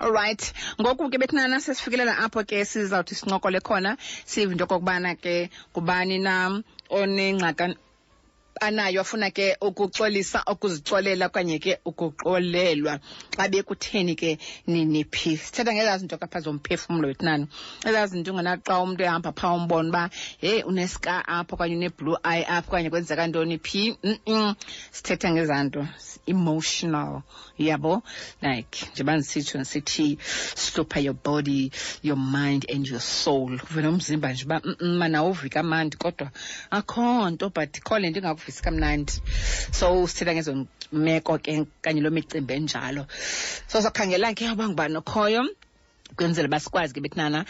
Alright. Ngoku ke bethinana sesifikelela apho ke sizawuthi sincokole khona sive into kokubana ke kubani na onengxaka anayo afuna ke ukuxolisa ukuzixolela okanye ke ukuxolelwa xa bekutheni ke niniphi. Sithetha ngezaa zinto kapha zomphefumlo wethinani. Ezaa zinto ungenaxa umuntu ehamba phaa umbona uba hey uneska apho okanye une-blue eye apho okanye kwenzeka ntoni phi. Sithetha ngezaa nto emotional, yabo, like njengoba ndisitsho nisithi slupha your body, your mind and your soul. Uvela umzimba nje uba mana awuvi kamandi kodwa akho nto but ikho le nto ingakuvisi kamnandi. So sithetha ngezo meko ke kanye loo micimbi enjalo. So sakhangela ke uba ngubani okhoyo kwenzela basikwazi ke bethinana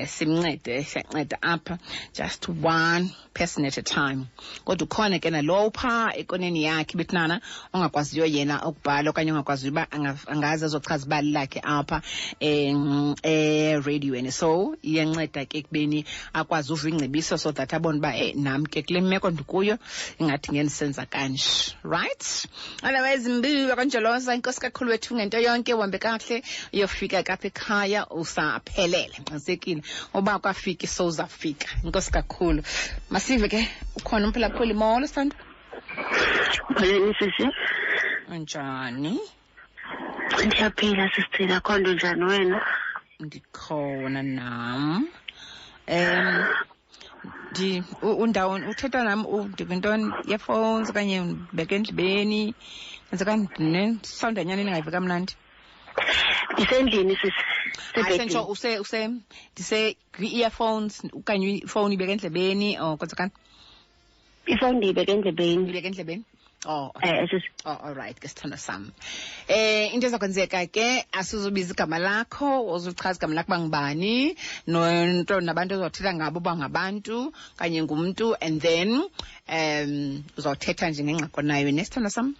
simncede siyanceda apha just one person at a time. Kodwa ukhona ke nalowo phaa ekoneni yakhe bethinana ongakwaziyo yena ukubhala okanye ongakwaziyo uba angaze azochaza ibali lakhe apha radioweni. So iyanceda ke kubeni akwazi uva ingcebiso so that abone uba nam ke kule meko ndikuyo ingathi ngendisenza kanje, right? Otherwise mbiwa kanjeloza inkosi kakhulu wethu ngento yonke uhambe kahle uyofika kapha ekhaya usaphelele nqasekile uba kwafika so uzafika. Inkosi kakhulu. Masive ke ukhona umphulaphuli molo sithando. Yini sisi? Njani? Ndiyaphila sisithina khondo njani wena? Ndikhona nam. Undawo uthetha nam ndivintoni earphones okanye beke endlebeni enzeka sound anyani ningayivi kamnandi. Ndisendlini sisi. Asentsho ndise kwi-earphones okanye ifowuni ibeke endlebeni or kwenzekani? Ifowuni ndiyibeke endlebeni. Ibeke endlebeni? Oh, sisi. Oh, all right ke sithando sam. Into ezakwenzeka ke asizubiza igama lakho uzuchaza igama lakho bangubani nonto nabantu ozothetha ngabo bangabantu kanye ngumuntu and then uzothetha nje ngengxako nayo nesithando sam.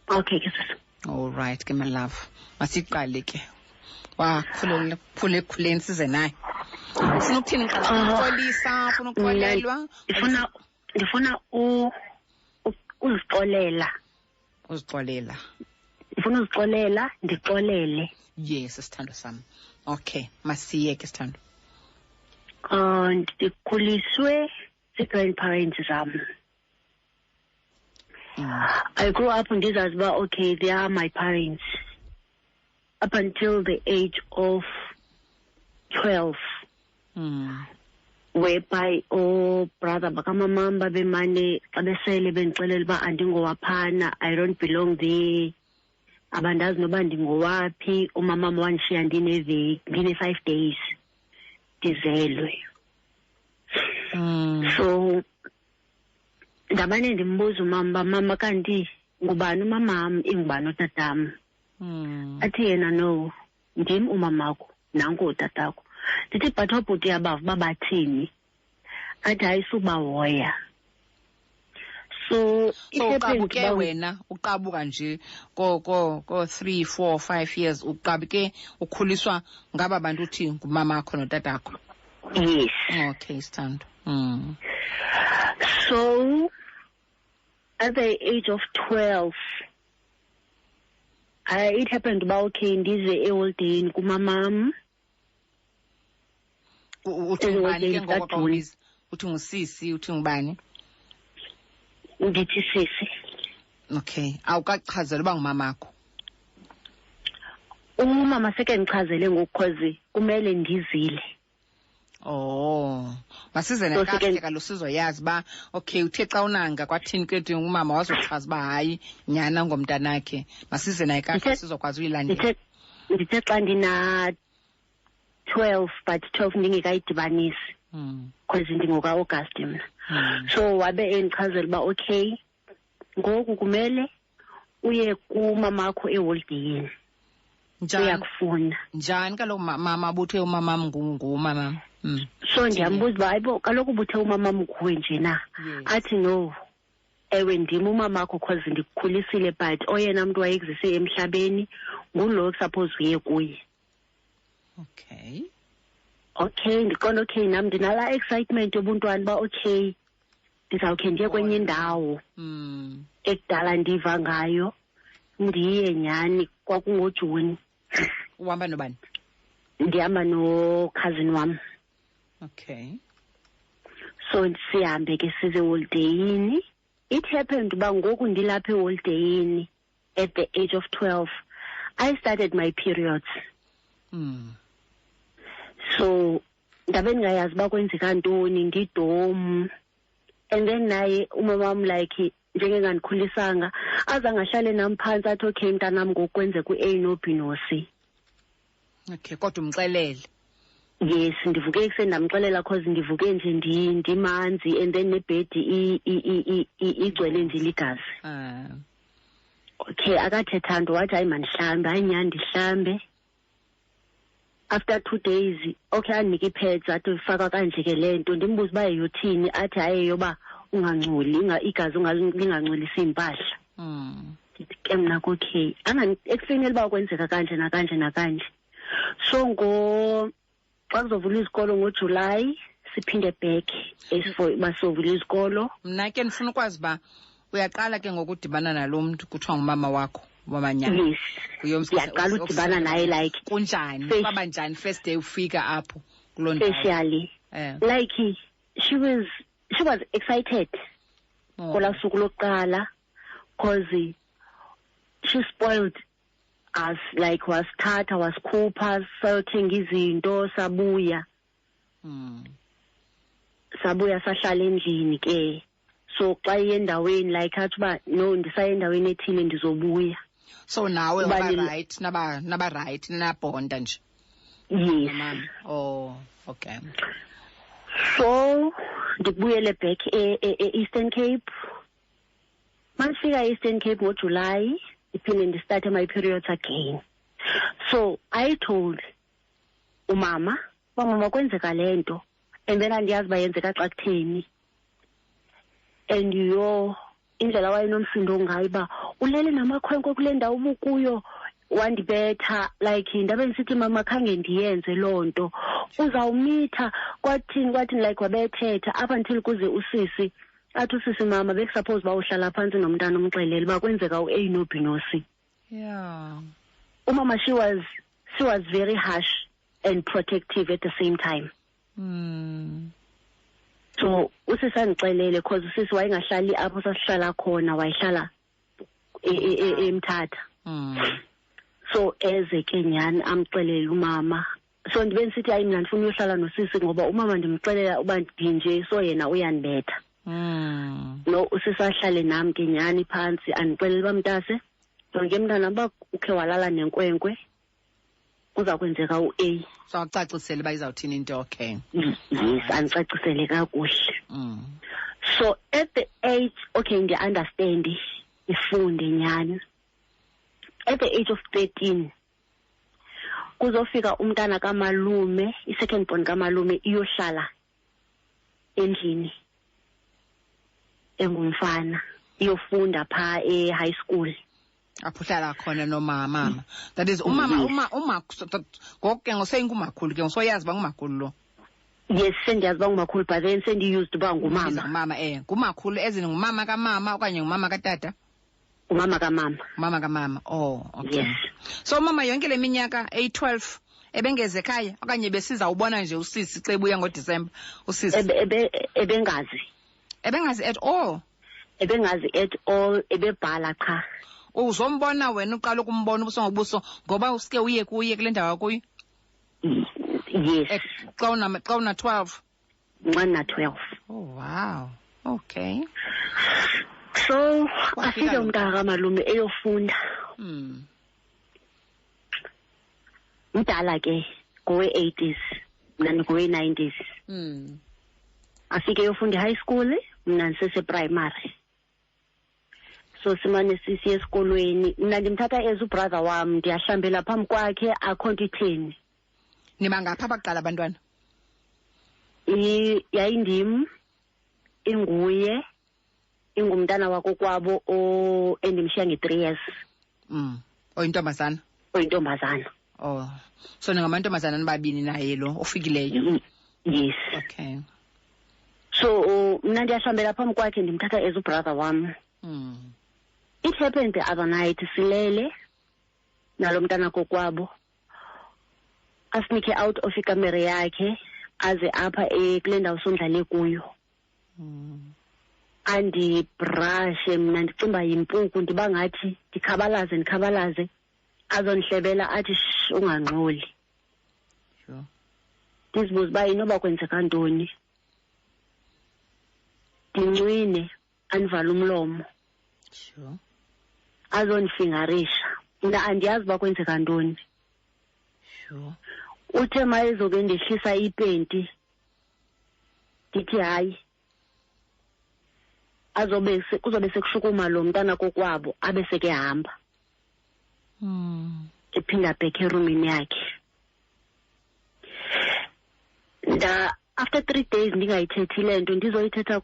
Okay ke sisi. All right ke my love. Masiqale ke. Khuleni size naye. Ufuna ukuthini ngqala ukuxolisa, ufuna ukuxolelwa? Ndifuna uzixolela. Uzixolela. Ndifuna uzixolela, ndixolele. Yes, sithando sam. Okay, masiye ke sithando. Ndikhuliswe zii-grandparents zam. I grew up ndizazi uba okay, they are my parents. Up until the age of 12. Whereby brother bakamamam babemane xa besele bendixelela uba andingowaphana, I don't belong there, abandazi noba ndingowaphi. Umamam wanshiya ndine-5 days ndizelwe. So ndabane ndimbuza umama uba mama kanti ngubani umamam ingubani utatam? Athi yena no, ndim umamakho nanku utatakho. Ndithi but obhuti abava uba bathini? Athi hayi subahoya. So uqabuke wena uqabuka nje ko 3, 4, 5 years uqabuke ukhuliswa ngaba bantu uthi ngumamakho notatakho? Yes. Okay sithando. So at the age of 12 it happened uba okay ndize eholideyini kumamam. Uthi ngubani ke ngoko qawuliza? Uthi ngusisi, uthi ngubani? Ndithi sisi. Okay, awukachazela uba ngumamakho? Umama seke ndichazele ngoku because kumele ndizile. Oh, masize nakahle kalo sizoyazi ba okay uthe xa unanga kwathini kethi umama wazochaza ba hayi nyana ngomntanakhe. Masize naye kahle sizokwazi uyilandela. Ndithe xa ndina 12 but 12 ndingekayidibanisi because ndingoka-August mna. So wabe endichazela uba okay ngoku kumele uye kumamakho eholideyini uyakufuna. Njani kaloku mama buthe umamam ngumamam? So ndiyambuza uba hayibo kaloku ubuthe umamam nguwe nje na? Athi no, ewe ndim umamakho because ndikukhulisile but oyena mntu wayekuzise emhlabeni ngulo suppose uye kuye. Okay ndiqonda okay nam ndinala excitement yobuntwana uba okay ndizawukhe ndiye kwenye indawo ekudala ndiva ngayo ndiye nyhani kwakungoJuni. Uhamba nobani? Ndihamba no-cousin wam. Okay. So sihambe ke size holideyini. It happened uba ngoku ndilapha eholideyini at the age of 12, I started my periods. So ndabe ndingayazi uba kwenzeka ntoni ndidom. And then naye umama wam like njengengandikhulisanga azange ahlale nam phantsi athi okay mntanam ngoku kwenzeka u-A no-B no-C. Okay, kodwa umxelele. Yes, ndivuke ekuseni ndamxelela cause ndivuke nje ndimanzi and then nebhedi igcwele nje ligazi. Okay, akathetha nto wathi hayi mandihlambe, hayi nyani ndihlambe. After 2 days, okay andinike ipads athi faka kanje ke le nto ndimbuza uba yothini athi hayi yoba ungangcoli igazi lingangcolisi impahla. Ke mna okay explainele uba kwenzeka kanje nakanje nakanje. So xa kuzovula izikolo ngoJuly siphinde back basovula izikolo. Mna ke ndifuna ukwazi uba uyaqala ke ngokudibana nalo mntu kuthiwa ngumama wakho wamanyana. Yes. Uyaqala udibana naye like kunjani? Kwaba njani first day ufika apho kuloo ndawo? Especially like she was excited kola suku lokuqala cause she spoiled us, like wasithatha wasikhupha sayothenga izinto sabuya. Sabuya sahlala endlini ke. So xa endaweni like athi uba no ndisaye endaweni ethile ndizobuya. So nawe naba right nabonda nje. Yes. Oh, okay. So ndibuyele back Eastern Cape. Masifika Eastern Cape ngoJuly iphinde ndistarte my periods again. So I told umama kwenzeka lento and then andiyazi uba yenzeka xa kutheni. And indlela wayenomsindo ngayo uba ulele namakhwenkwe kule ndawo ubukuyo wandibetha like ndabe ndisithi mama khange ndiyenze loo nto uzawumitha kwathini like wabethetha up until kuze usisi athi usisi mama bekusuppose uba uhlala phansi nomntana umxelele uba kwenzeka u-A no-B no-C. Yeah. Umama she was very harsh and protective at the same time. So usisi andixelele cause usisi wayengahlali apho sasihlala khona wayehlala eMthatha. So eze ke nyani amxelele umama. So ndibe ndisithi hayi mina ndifuna uyohlala nosisi ngoba umama ndimxelela uba ndinje so yena uyanibetha. No usisi ahlale nami ke nyani phansi andixelele uba mntase zonke mntana uba ukhe walala nenkwenkwe kuza kwenzeka u-A. So akucacisele uba izawuthini into okay. Yes, andicacisele kakuhle. So at the age okay ndi-understand ifunde nyani. At the age of 13 kuzofika umntana kamalume i-second born kamalume iyohlala endlini engumfana iyofunda phaa e-high school. Apho uhlala khona nomama. That is umama ngoku ke ngoseyinkulumakhulu ke ngosoyazi uba ngumakhulu lo. Yes, sendiyazi uba ngumakhulu but then sendi-used uba ngumama. Ngumama ngumakhulu ezini ngumama kamama okanye ngumama katata? Umama kamama. Umama kamama. Oh, okay. Yes. So mama yonke le minyaka eyi-12 ebengeze ekhaya okanye besiza ubona nje usisi xa ebuya ngoDisemba usisi? Ebengazi. Ebengazi at all? Ebengazi at all, ebebhala cha. Uzombona wena uqala ukumbona ubuso ngobuso ngoba usike uye kuye kule ndawo kuyo? Yes. Xa una 12? Nxa 12. Oh wow. Okay. So afike umntana kamalume eyofunda. Mdala ke ngowe-80s mna ngowe-90s. Afike eyofunda high school mna ndisese-primary. So simane sisiye esikolweni mna ndimthatha as ubrother wam ndiyahlambela phambi kwakhe akho nto itheni. Niba ngapha abaqala abantwana? Yayindim inguye ingumntana wakokwabo endimshiya nge-3 years. Oyintombazana? Oyintombazana. Oh, so ningamantombazana nibabini naye lo ofikileyo? Yes. Okay. So mna ndiyahlambela phambi kwakhe ndimthatha as ubrother wam. It happened the other night silele nalo mntana kokwabo asinike out of ikamere yakhe aze apha kule ndawo sondlale kuyo. Andibrashe mna ndicimba yimpuku ndiba ngathi ndikhabalaze azondihlebela athi ungangxoli. Sure. Ndizibuza uba inoba kwenzeka ntoni. Ndincwine andivale umlomo. Sure. Azondifingarisha. Mna andiyazi uba kwenzeka ntoni. Sure. Uthe ma ezobe ndehlisa ipenti ndithi hayi kuzobe sekushukuma lo mntana kokwabo abe sekehamba. Ephinda back erumini yakhe. After 3 days ndingayithethi le nto ndizoyithetha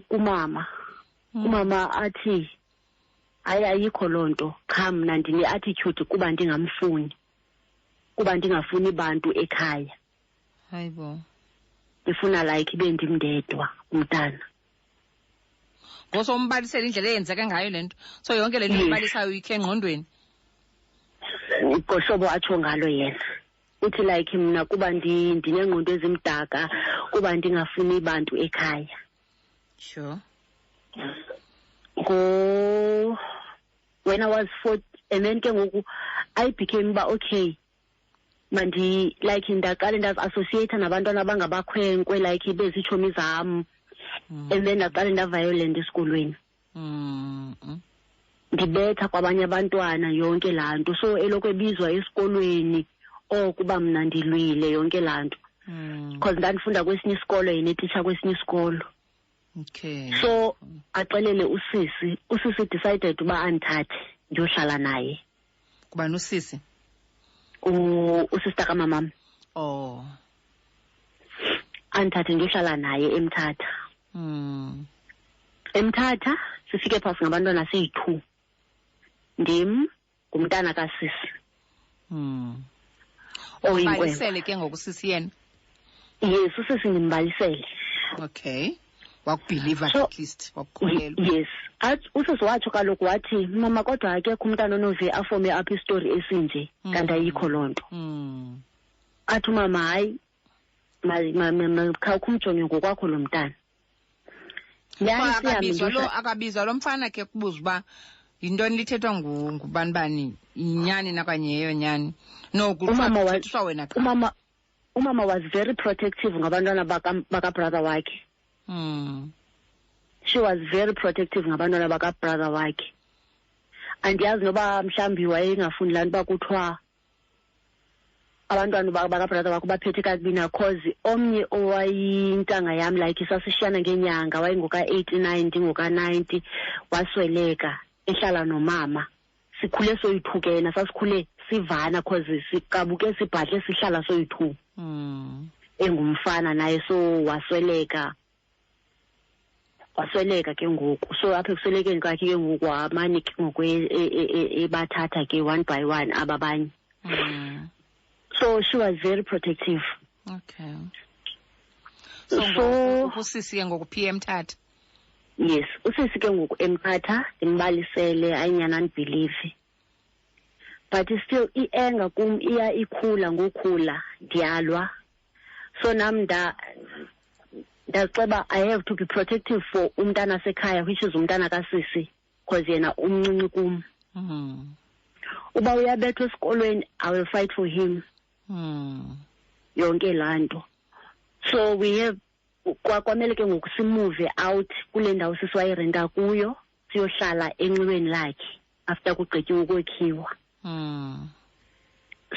kumama. Umama athi hayi ayikho loo nto, cha mna ndine-attitude kuba ndingamfuni, kuba ndingafuni bantu ekhaya. Hayibo. Ndifuna like ibe ndimndedwa umntana. Ngoso umbalisela indlela eyenzeka ngayo lento. So yonke le nto ibalisayo uyikhe engqondweni. Ngoshobo atsho ngalo yena. Uthi like mina kuba ndinengqondo ezimdaka kuba ndingafuni bantu ekhaya. Sure. When I was 4, and then ke ngoku I became okay. Mandi like ndaqala ndazi-associate nabantwana abangabakhwenkwe like bezitshomi zam. And then ndaqala ndaviolent esikolweni. Ndibetha kwabanye abantwana yonke laa nto. So eloko ebizwa esikolweni kuba mna ndilwile yonke laa nto. Because ndandifunda kwesinye isikolo yena etisha kwesinye isikolo. Okay. So axelele usisi decided uba andithathe ndiyohlala naye. Kubani usisi? Usista kamamam. Oh. Andithathe ndiyohlala naye eMthatha. eMthatha sifike phasi ngabantwana seyi-2. Ndim ngumntana kasisi. Umbalisele ke ngokusisi yena? Yes, usisi ndimbalisele. Okay. Wakubelieve at least, wakukholelwa. Yes. Usisi watsho kaloku wathi mama kodwa akekho umntana onove afome apha istori esinje kanti ayikho loo nto. Athi mama hayi khawukumjonge ngokwakho lo mntana. Akabizwa lo mfana ke kubuza uba yintoni lithethwa ngubani bani, inyani nakanye yeyo nyani. No, kuthethwa wena cha. Umama was very protective ngabantwana baka brother wakhe. She was very protective ngabantwana baka brother wakhe. Andiyazi noba mhlambi wayengafuni laa nto uba kuthiwa abantwana baka brother wakhe baphethe kakubi na, cause omnye owayintanga yam like sasishiyana ngenyanga wayengoka-89 ndingoka-90 wasweleka ehlala nomama. Sikhule soyi-2 sasikhule sivana cause sikabuke sibhadle sihlala soyi-2. Engumfana naye so wasweleka ke ngoku. So apha ekuswelekeni kwakhe ke ngoku wamane ke ngoku ebathatha ke one by one ababanye. So she was very protective. Okay. So usisi ke ngoku phi eMthatha? Yes, usisi ke ngoku eMthatha imbalisele ayinyana andibelieve. But still i-anger kum iya ikhula ngokhula ndiyalwa. So nam ndaceba I have to be protective for umntana sekhaya, which is umntana kasisi, because yena umncinci kum. Uba uyabethwa esikolweni I will fight for him. Yonke laa nto. So we have kwamele ke ngoku simove out kule ndawo sisiwayirenta kuyo siyohlala enxiweni lakhe after kugqityiwe ukwekhiwa.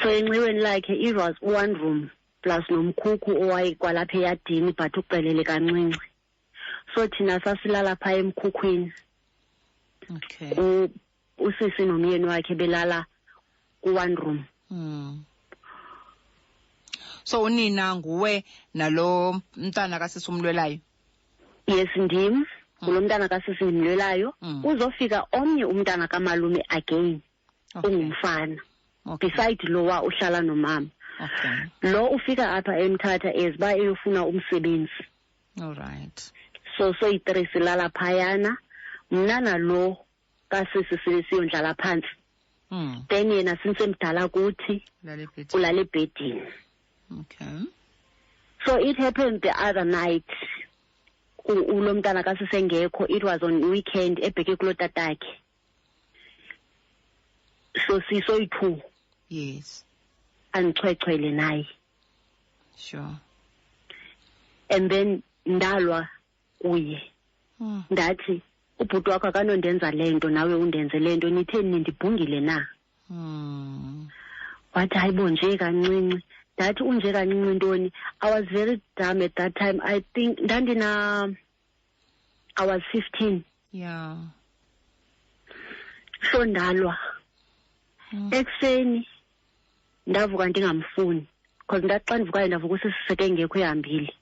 So enxiweni lakhe it was 1 room plus nomkhukhu owayekwalapha eyadini but uqelele kancinci. So thina sasilala phaa emkhukhwini. Okay. Usisi nomyeni wakhe belala ku-1 room. So unina nguwe nalo mntana kasisi umlwelayo? Yes, ndim ngulo mntana kasisi ndimlwelayo. Uzofika omnye umntana kamalume again ungumfana. Beside lowa uhlala nomama. Okay. Lo ufika apha eMthatha as ba eyofuna umsebenzi. All right. So yi-3 silala phayana. Mna nalo kasisi siyondlala phansi then yena sinsemdala kuthi ulala ebhedini. Okay. So it happened the other night. Ulo mntana kasisengekho, it was on weekend, ebheke kulo tatakhe. So sisoyi-2. Yes. Andichwechwele naye. Sure. And then ndalwa kuye. Ndathi ubhuti wakho akanondenza lento nawe undenze lento, nitheni ndibhungile na? Wathi hayibo nje kancinci. Ndathi unje kancinci ntoni? I was very dumb at that time. I think I was 15. Yeah. So ndalwa. Ekuseni ndavuka ndingamfuni because ndathi xa ndivukayo ndavuka usisiseke ngekho ehambile.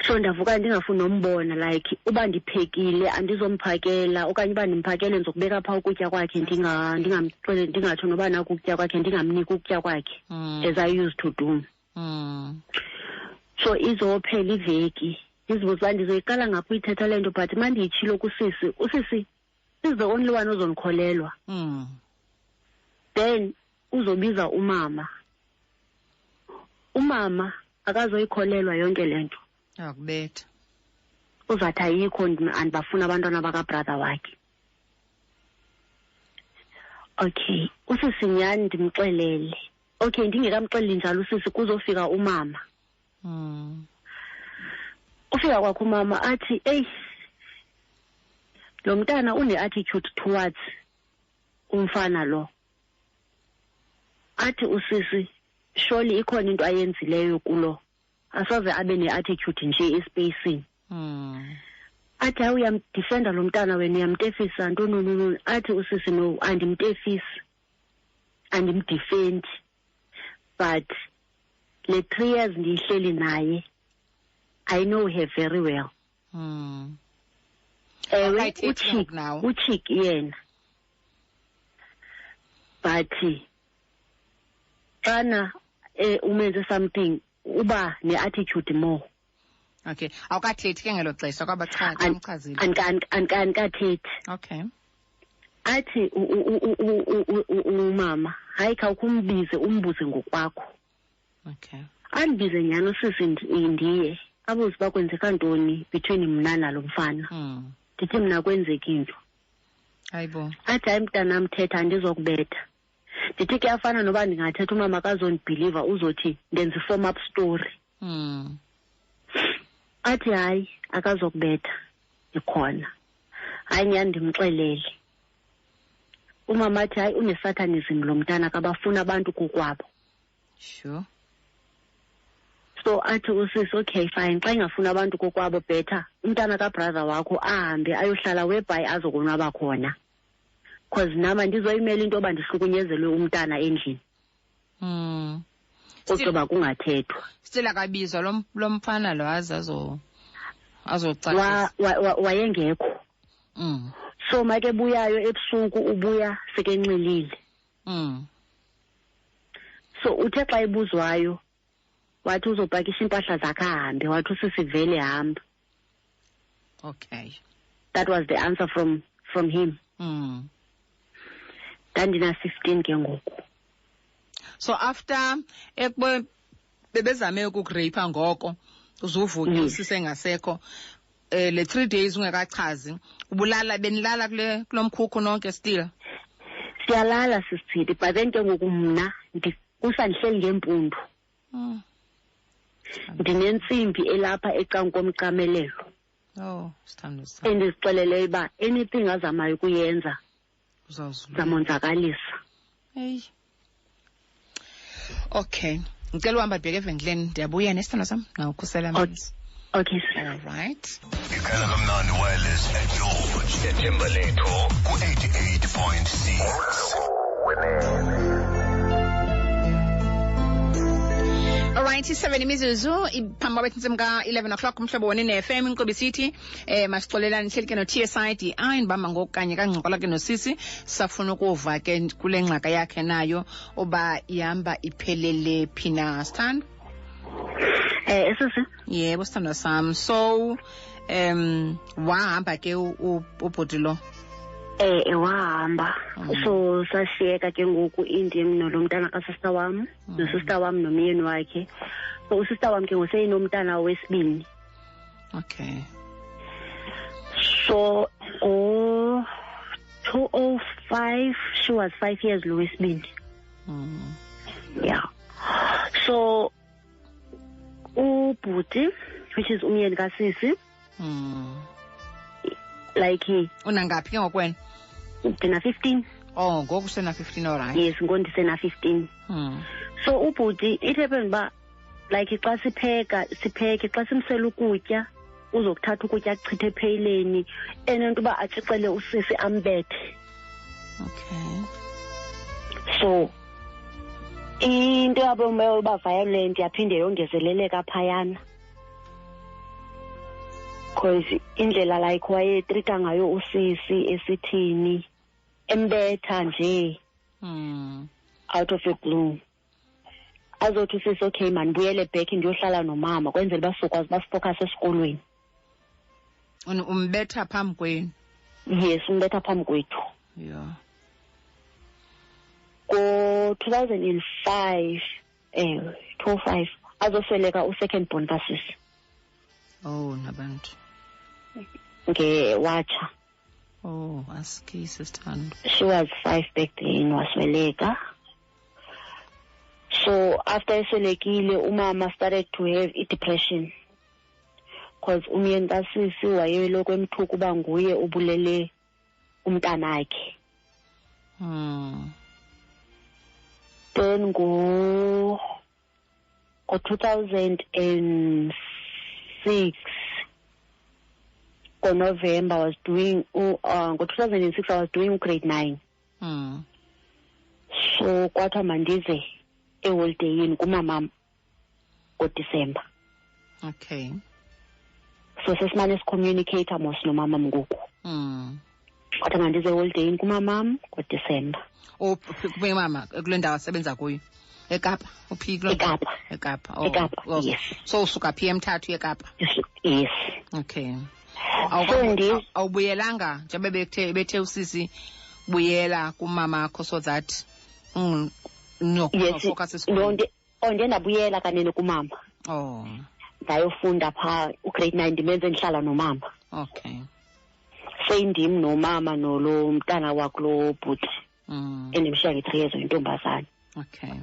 So ndavuka ndingafuni nombona, like uba ndiphekile andizomphakela okanye uba ndimphakele ndizokubeka phaa ukutya kwakhe ndingatsho noba nako ukutya kwakhe ndingamniki ukutya kwakhe as I used to do. So izophela iveki ndizibuza uba ndizoyiqala ngaphi uyithetha le nto, but uma ndiyitshilo kusisi, usisi is the only one ozondikholelwa. Then uzobiza umama akazoyikholelwa yonke lento. Akubetha. Uzathi ayikho andibafuna abantwana bakabrother wakhe. Okay, usisi nyani ndimxelele. Okay, ndingekamxeleli njalo usisi kuzofika umama. Ufika kwakho umama athi, lo mntana une-attitude towards umfana lo. Athi usisi, surely ikhona into ayenzileyo kulo. Asoze abe ne-attitude nje espacing. Athi hayi uyamdefenda lo mntana wena, uyamtefisa ntoni. Athi usisi no, andimtefisi, andimdefendi. But le 3 years ndiyihleli naye, I know her very well. Uchik yena. But xana umenze something uba ne-attitude more. Okay. Awukathethi ke ngelo xesha kwabachazile. Ankathethi. Okay. Athi umama hayi khawukho umbuze ngokwakho. Okay. Andibize nyani usisi ndiye abuze bakwenzeka ntoni between mna nalo mfana. Ndithi mna kwenzeka into. Hayibo. Athi hayi mntanam thetha andizokubetha. Ndithi ke afana noba ndingathetha umama akazondibhiliva uzothi ndenza i-form up story. Athi hayi akazokubetha ikhona. Hayi nyani ndimxelele. Umama athi hayi une-satanism lo mntana kabafuna abantu kokwabo. Sure. So athi usisi okay fine, xa ingafuna abantu kokwabo better umntana kabrother wakho ahambe ayohlala whereby azokonwaba khona. Because nama ndizoyimela into yoba ndihlukunyezelwe umntana endlini. Ocoba kungathethwa. Still akabizwa lo mfana lo azocacisa. Wayengekho. So make buyayo ebusuku ubuya sekenxilile. So uthe xa ibuzwayo wathi uzopakisha impahla zakhe ahambe, wathi usisivele hamba. Okay. That was the answer from him. Ndandina 15 ke ngoku. So after bebezame ukurape ngoko uzuvuke usise ngasekho le 3 days ungekachazi benilala kulomkhukhu nonke still. Siyalala sisithi but then ke ngoku mna usandihleli ngempundu. Ndinentsimbi elapha ecankomcamelelo. Sithando sami. Endizixelele uba anything azamayo ukuyenza zamonzakalisa. Okay. Ngicela uhamba bheke evenkileni, ndiyabuya nesithando sami nawukhusela amanzi. Okay sir. All right. Ikhala kamnandi wireless eGeorge eTembaletho ku-88.6. Alright, 7 imizuzu iphambi kwethu 11 o'clock umhlobo wona ne-FM inkqubo isithi masixolelane hleli ke no-TSI DI ndibamba ngoku kanye kancokola ke nosisi safuna ukuva ke kule ngxaka yakhe nayo uba ihamba iphelele phina sithando. Sisi. Yebo sithando sam. So wahamba ke ubhuti lo. Wahamba. So sashiyeka ke ngoku indim nalo mntana kasista wam, nosista wam nomyeni wakhe. So usista wam ke ngoseyinomntana wesibini. Okay. So 2005 she was 5 years lo wesibini. Yeah. So ubhuti, which is umyeni kasisi, like he unangaphi ke ngokwena? ndina 15. Oh, ngoku sena 15, all right. Yes, ngondisena 15. So ubhuti it happened ba like xa sipheke xa simsela ukutya uzokuthatha ukutya achithe epheyileni enento uba atshixele usisi ambethe. Okay. So into yabo uba violent yaphinde yongezeleleka phayana, because indlela like wayetrita ngayo usisi esithini embetha nje out of a blue. Azothi usisi okay man buyele back ndiyohlala nomama kwenzela basokwazi basifocus esikolweni. Umbetha phambi kwenu? Yes, umbetha phambi kwethu. Yeah. Ko 2005 2005 azosweleka usecond born kasisi. Oh, nabantu ngewatsha. Oh, asikisi sithando. She was 5 back then wasweleka. So after eswelekile umama started to have depression, because umyeni kasisi wayeloko emthuka uba nguye ubulele umntanakhe. Then ngo 2006 November I was doing go 2006 I was doing grade 9. So kwathiwa mandize eholideyini kumamam ngoDisemba. Okay. So sesimane sicommunicate mos nomama ngoku. Kwathiwa mandize eholideyini kumamam ngoDisemba. Kuphi mama kule ndawo asebenza kuyo? eKapa? Uphi kulo? eKapa. Oh, eKapa, well, yes. So usuka phi eMthathu eKapa? Yes. Okay. Awubuyelanga njengoba bethe usisi buyela kumama akho so that focus esikolweni. Ndiye ndabuyela kanene kumama. Oh. Ndayofunda pha ugrade 9 ndimenze ndihlala nomama. Okay. Seyindim nomama nolo mntana wakho lo bhuti. Endimshiya nge 3 years intombazana. Okay.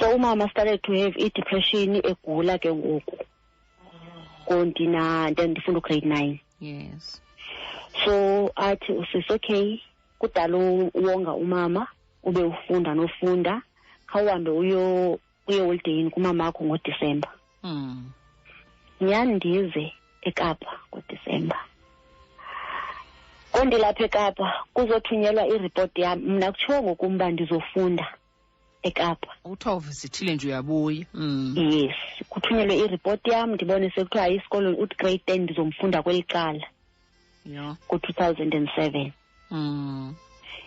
So umama started to have depression egula ke ngoku. Kontina then ndifunda grade 9. Yes. So athi usisi okay kudala uwonga umama ube ufunda nofunda khawuhambe uye holideyini kumama wakho ngoDisemba. Nyani ndize eKapa ngoDisemba. Kondilapha eKapa kuzothunyelwa ireport yami mna kutshiwo ngokumba ndizofunda eKapa. Uthiwa uvizithile nje uyabuya. Yes, kuthunyelwe ireport yami ndibone sekuthiwa isikolweni uthi grade 10 ndizomfunda kwelicala. Yeah. Ku-2007.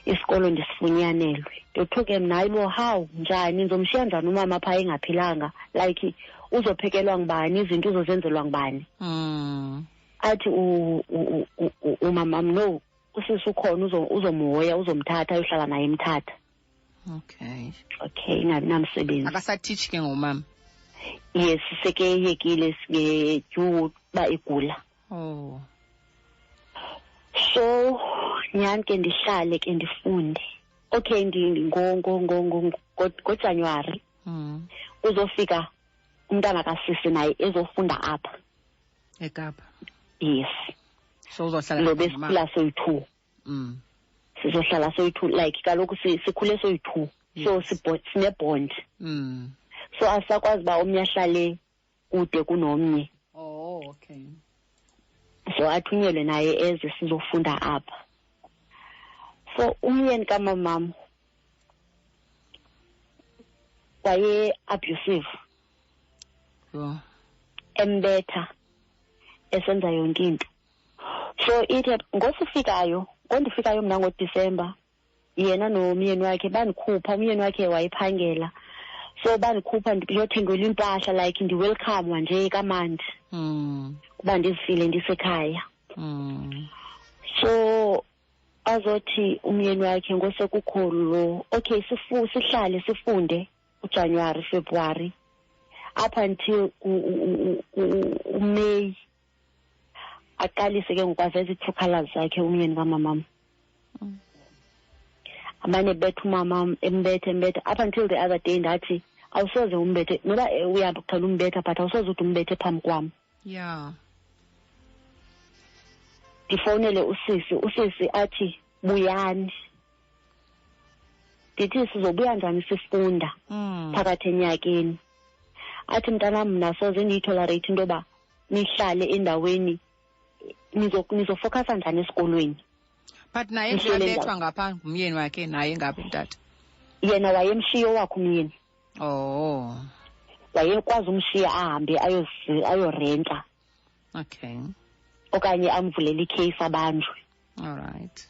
Isikolo ndisifunyanelwe. Ndothuke mna ayibo how njani nizomshiya njani umama pha engaphilanga, like uzophekelwa ngubani, izinto uzozenzelwa ngubani. Athi umama no usisi ukhona uzomhoya uzomthatha ayohlala naye eMthatha. Okay. Okay, ingabi namsebenzi. Akasateach ke ngomama? Yes, seke yekile ngetyhu ba igula. Oh. So nyani ke ndihlale ke ndifunde. Okay, ngoJanuary uzofika umntana kasisi naye ezofunda apha eKapa. Yes. So uzohlala lo besikhula soyi-2. Sizohlala soyi-2 like kaloku sikhule soyi-2. So sine-bond. So asakwazi uba omnye ahlale kude kunomnye. Oh, okay. So athunyelwe naye eze sizofunda apha. So umyeni kamamam waye abusive. Embetha esenza yonke into. So ngosifikayo mna ngoDisemba yena nomyeni wakhe bandikhupha, umyeni wakhe wayiphangela. So bandikhupha ndiyothengelwa impahla like ndi-welcome nje kamandi. Kuba ndizifile ndisekhaya. So azothi umyeni wakhe ngosekukho lo okay sihlale sifunde uJanuary February up until uMay aqalise ke ngokwaveza i-true colors zakhe umyeni kamamam. Amane bethu umamam embethe up until the other day ndathi awusoze umbethe noba uyaqala umbetha but awusoze uthi umbethe phambi kwami. Yeah. Ndifonele usisi athi buyani. Ndithi sizobuya njani sifunda phakathi enyakeni. Athi mntanam mna soze ndiyitolerate into yoba nihlale endaweni nizofocusa njani esikolweni. But naye uyabethwa ngapha ngumyeni wakhe naye ngapha utata. Yena wayemshiyo wakhe umyeni. Oh. Wayekwazi umshiya ahambe ayorenta. Okay. Okanye amvulela icase abanjwe. All right.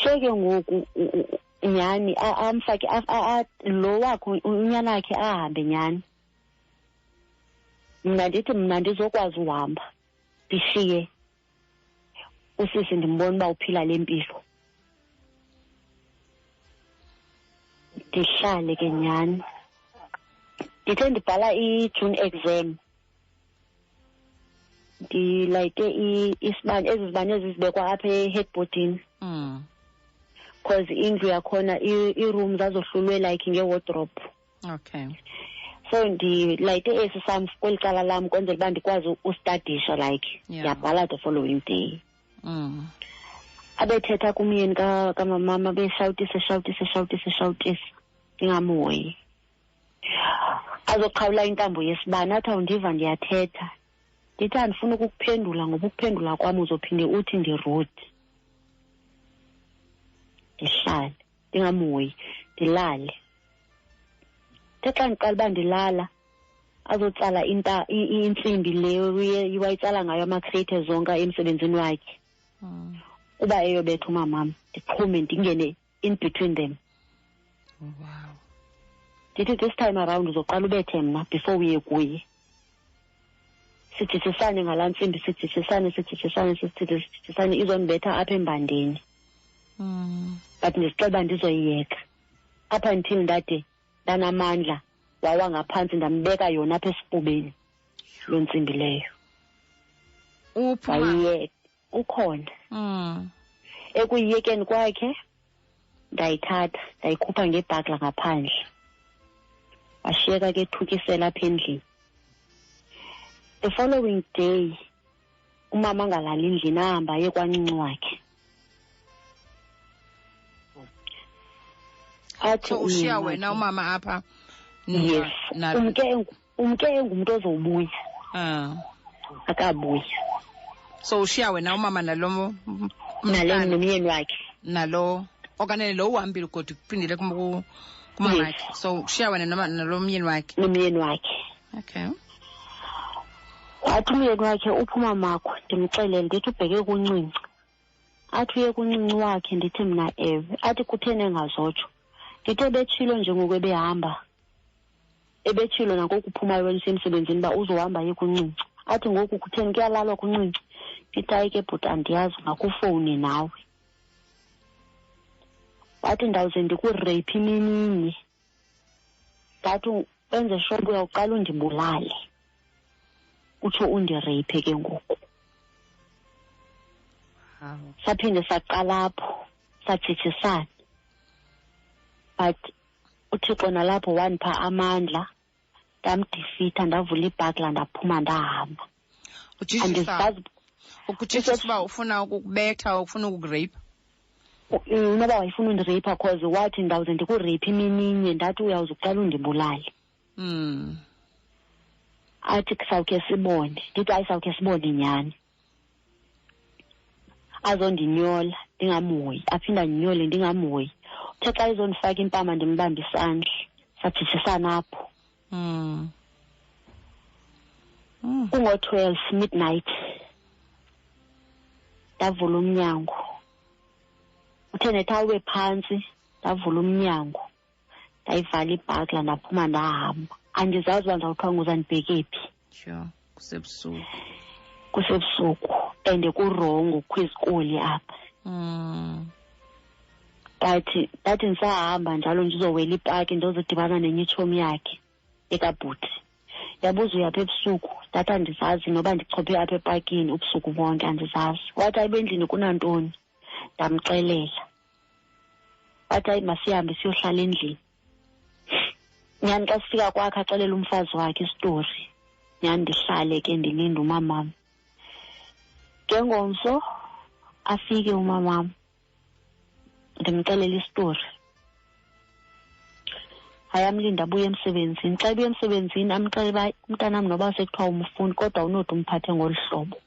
So ke ngoku nyani amfake lo wakhe unyana wakhe ahambe nyani. Mna ndithi mna ndizokwazi uhamba ndishiye usisi ndimbona uba uphila lempilo. Ndihlale ke nyani. Ndithe ndibhala i-June exam. Ndilayite isibane ezizibane ezizibekwa apha e-headboardini. Because indlu yakhona i-room zazohlulwe like nge-wardrobe. Okay. So ndilayite esi sam kweli cala lam kwenzela uba ndikwazi ustadisha like ndiyabhala the following day. Abethetha kumyeni kamamama beshawutisa ndingamhoyi. Azoqhawula intambo yesibane athi awundiva ndiyathetha. Ndithi andifuna ukukuphendula ngoba ukuphendula kwami uzophinde uthi ndirude. Ndihlale ndingamhoyi ndilale. Xa ndiqala uba ndilala azotsala intsimbi leyo wayitsala ngayo ama-crate zonke emsebenzini wakhe. Uba eyobetha umamam ndiqhume ndingene in between them. Wow. Ndithi this time around uzoqala ubethe mna before uye kuye. Sithisisane ngalaa ntsimbi sithisisane izondibetha apha embandeni. But ndizixela uba ndizoyiyeka. Up until ndade ndanamandla wawa ngaphantsi ndambeka yona apha esifubeni loo ntsimbi leyo. Wayiyeka ukhona. Ekuyiyekeni kwakhe ndayithatha ndayikhupha ngebhagla ngaphandle. Washiyeka ke thukisela apha endlini. The following day umama angalali endlini ahamba aye kwancinci wakhe. Athi ushiya wena umama apha. Yes. Umke engumntu ozowubuya. Akabuya. So ushiya wena umama nalo nomyeni wakhe. Nalo okanye lo uhambile kodwa kuphindile kumama wakhe. So ushiya wena nalo myeni wakhe. Nomyeni wakhe. Okay. Athi umyeni wakhe uphuma makho ndimxelele ndithi ubheke kuncinci. Athi uye kuncinci wakhe ndithi mna ewe. Athi kutheni engazotsho. Ndithi ebetshilo nje ngoku ebehamba. Ebetshilo nangoku uphumayo wena emsebenzini uba uzohamba ye kuncinci. Athi ngoku kutheni kuyalalwa kuncinci. Ndithi hayi ke bhuti andiyazi ngakufowuni nawe. Wathi ndawuze ndikurape imininye. Ndathi wenze sure uyawuqala undibulale. Utsho undirape ke ngoku. Saphinde saqala apho sathithisana. But uThixo nalapho wanipha amandla ndamdefeata ndavula ibhagla ndaphuma ndahamba. Ukutshisa uba ufuna ukukubetha ufuna ukurape. Noba wayifuna undirape cause wathi ndawuze ndikurape imininye ndathi uyawuze uqala undibulale. Athi sawukhe sibone. Ndithi hayi sawukhe sibone nyani. Azondinyola ndingamhoyi aphinda ndinyole ndingamhoyi. Uthe xa izondifaka impama ndimbamba isandla sathithisana apho. Kungo-12 midnight ndavula umnyango. Uthe nethi awube phantsi ndavula umnyango ndayivala ibhagla ndaphuma ndahamba. Andizazi uba ndawuqhanguza ndibheke phi. Sure. Kusebusuku and kurongo kwizikoli apha. But ndathi ndisahamba njalo ndizowela ipaki ndozodibana nenye itshomi yakhe ekabhuti. Yabuza uyapha ebusuku, ndathi andizazi noba ndichophe apha epakini ubusuku bonke andizazi. Wathi hayi bendlini kunantoni, ndamxelela. Wathi hayi masihambe siyohlala endlini. Nyani xa sifika kwakhe axelela umfazi wakhe isitori. Nyani ndihlale ke ndilinde umamam. Ngengomso afike umamam. Ndimxelela isitori. Ayamlinda abuye emsebenzini. Xa ebuye emsebenzini amxelela uba umntanam noba sekuthiwa umfuni kodwa unodi umphathe ngolu hlobo.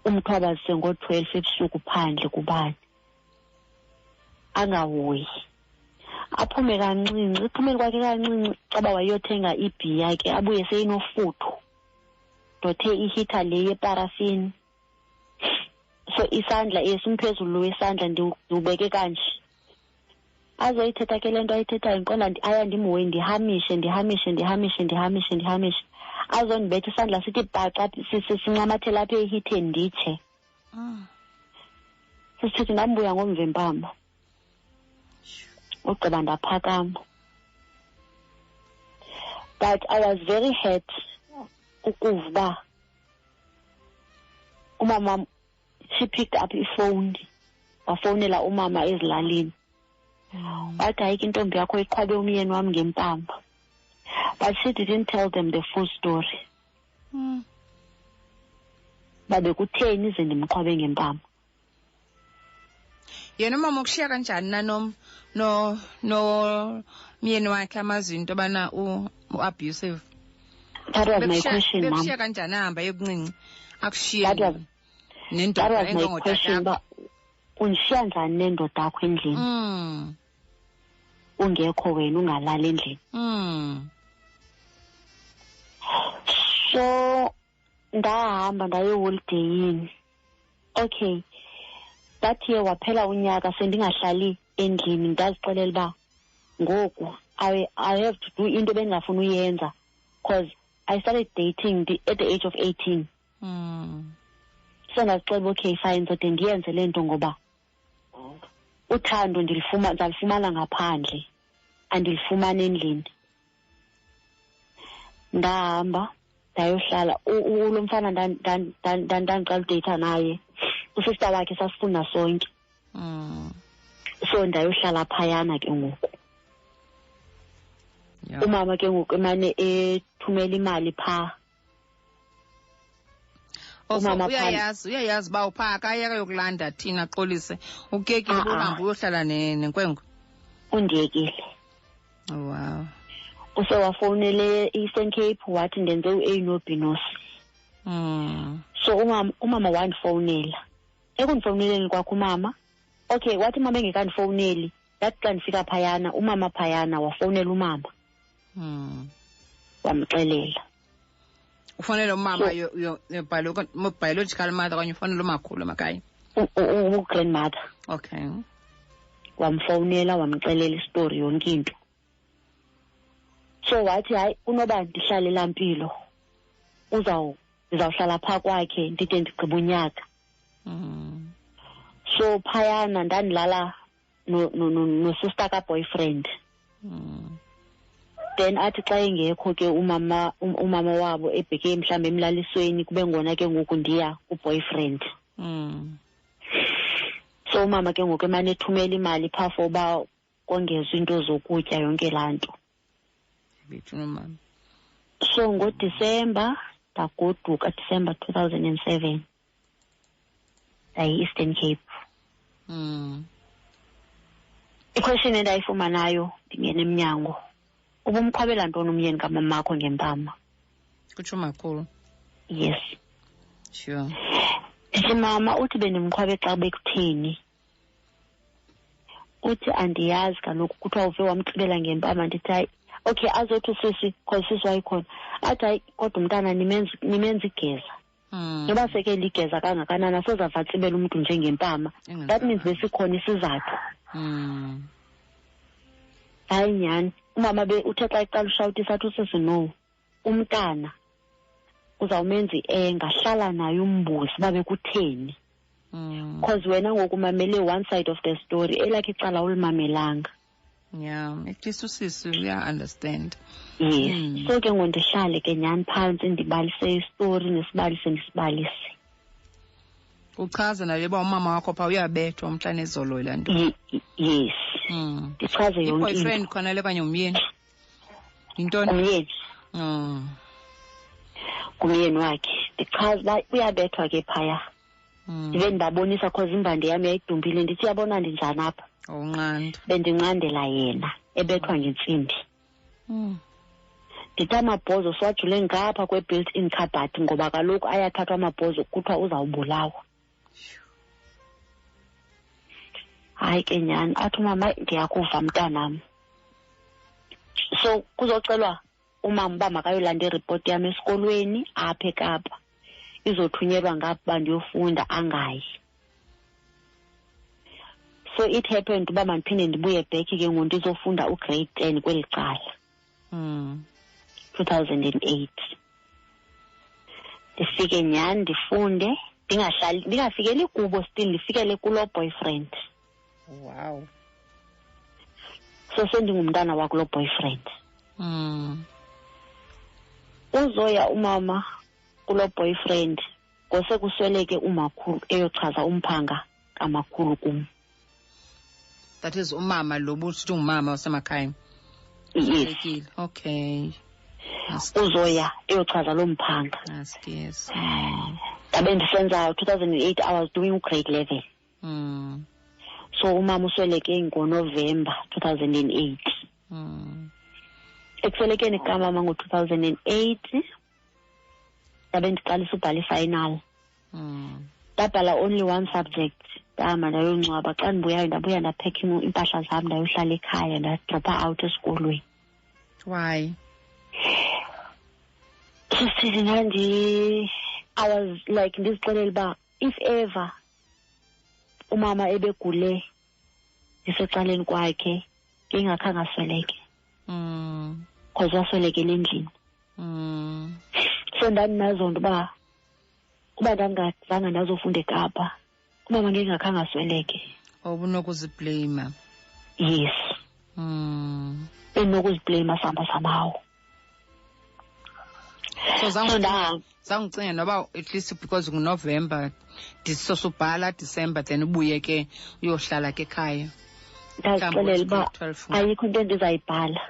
Umthwabazise ngo-12 ebusuku phandle kubani. Angahoyi. Aphume kancinci, iphumeni kwakhe kancinci caba wayothenga ibhiya ke abuye seyinofutho. Dothe ihita le yeparafini. So isandla esimphezulu wesandla ndiubeke kanje. Azoyithetha ke lento ayithetha inkola aya ndimhoyi ndihamishe. Azondibetha isandla sithi bhaca sincamathela apha ehitheni nditshe. Sisithi ndambuya ngomvempama. Ugqiba ndaphakama. But I was very hurt ukuva umama. She picked up ifone. Wafonela umama ezilalini. Wathi hayi intombi yakho iqhwabe umyeni wami ngempamba. But she didn't tell them the full story. Babe kutheni ize ndimqhwabe ngempamba. Yena umama ukushiya kanjani nanom myeni wakhe amazinto bana u-abusive? That was my question, ma'am. Bekushiya kanjani ahamba yobuncinci akushiye nendoda? That was my question, ba unishiya njani nendoda yakho endlini? Ungekho wena ungalala endlini. So ndahamba ndayoholideyini. Okay. That year waphela unyaka sendingahlali endlini ndazixelela ba ngoku I have to do into bengafuna uyenza because I started dating at the age of 18. So ndazixelela okay fine so ndiyenze lento ngoba uthando ndalifumana ngaphandle andilifumana endlini. Ndahamba ndayohlala lo mfana ndandiqala udate naye usister wakhe sasifunda sonke. So ndayohlala phayana ke ngoku. Umama ke ngoku emane ethumela imali pha. Umama uyayazi ba upha akayeka yokulanda thina xolise ukekile uhambe uyohlala nenkwenkwe. Undiyekile. Oh wow. Use wafonele Eastern Cape wathi ndenze u-A no B no C. So umama wandifonela. Ekundifoneleni kwakho umama. Okay, wathi mama engekandifoneli. That xa ndifika phayana umama phayana wafonela umama. Wamxelela. Ufonela umama yo biological mother kanye ufonela umakhulu emakhaya. Grandmother. Okay. Wamfonela wamxelela istory yonke into. So wathi hayi unoba ndihlale lampilo uzawuhlala pha kwakhe ndide ndigqiba unyaka. So phayana ndandilala no sister ka boyfriend. Then athi xa engekho ke umama wabo ebheke mhlambe emlalisweni kube ngona ke ngoku ndiya ku boyfriend. So umama ke ngoku emane ethumela imali pha for ba kongezwe into zokutya yonke lanto. So ngoDecember ndagoduka December 2007 Eastern Cape. Iquestion endayifumanayo ndingena emnyango. Ubumqhwabela ntoni umyeni kamamakho ngempama? Kutsho makhulu. Yes. Sure. Ndithi mama uthi bendimqhwabe xa bekutheni? Uthi andiyazi kaloku kuthiwa uve wamxibela ngempama. Ndithi hayi okay azothi sisi cause sisi wayikhona. Athi hayi kodwa umntana nimenza igeza. Noba seke ligeza kangakanani sozafatsibela umuntu njengempama. That means besikhona isizathu. Hayi nyani umama uthe xa iqala ushawutisa athi usisi no. Umntana uzawumenza engahlala naye umbuzi babe kutheni. because wena ngokumamele one side of the story elakhe icala ulimamelanga. Yeah, at least usisi uya-understand. Yes. So ke ngondihlale ke nyani phantsi ndibalise istory ndisibalise. Uchaza naye uba umama wakho pha uyabethwa umhla nezolo ilanto. Yes. Ndichaze yonke into. Boyfriend khona le kanye umyeni. Yintoni? Umyeni. Kumyeni wakhe. Ndichaza uba uyabethwa ke phaya. Ndibe ndibabonisa cause imbandi yami yayidumbile ndithi yabona ndinjani apha. Unqanda. Bendinqandela yena ebethwa ngentsimbi. Ndithi amabhozo siwajule ngapha kwe-built-in cupboard ngoba kaloku ayathathwa amabhozo kuthiwa uzawubulawa. Hayi ke nyani athi umama ndiyakuva mntanam. So kuzocelwa umama uba makayolanda iripoti yami esikolweni apha eKapa. Izothunyelwa ngapha uba ndiyofunda angayi. So it happened uba mandiphinde ndibuye back ke ngondizofunda ugrade 10 kweli cala. 2008. Ndifike nyani ndifunde ndingafikeli kubo still ndifikele kulo boyfriend. Wow. So sendingumntana wakulo boyfriend. Uzoya umama kulo boyfriend kose kusweleke umakhulu eyochaza umphanga kamakhulu kum. That is umama lo buthi ungumama wasemakhaya. Yes. Okay. Uzoya eyochaza lo mphanga. Yes. Ndabe ndisenza 2008 I was doing grade 11. So umama usweleke ngoNovember 2008. Ekuswelekeni kamama ngo-2008 ndabe ndiqalisa ubhala i-final. Ndabhala only one subject. Ndahamba ndayongcwaba. Xa ndibuyayo ndabuya ndaphekha impahla zam ndayohlala ekhaya ndadropha out esikolweni. Why? I was like ndizixelele uba if ever umama ebegule ndisecaleni kwakhe ngingakhange asweleke. Because waswelekela endlini. So ndandinazonto uba ndandingazange ndazofunda eKapa umama ngingakhange asweleke. Ubunokuziblame. Yes. Benokuziblame somehow. So zangicinga noba at least because nguNovember sosubhala December then ubuye ke uyohlala ke ekhaya. Ndazixelela uba ayikho into endizayibhala.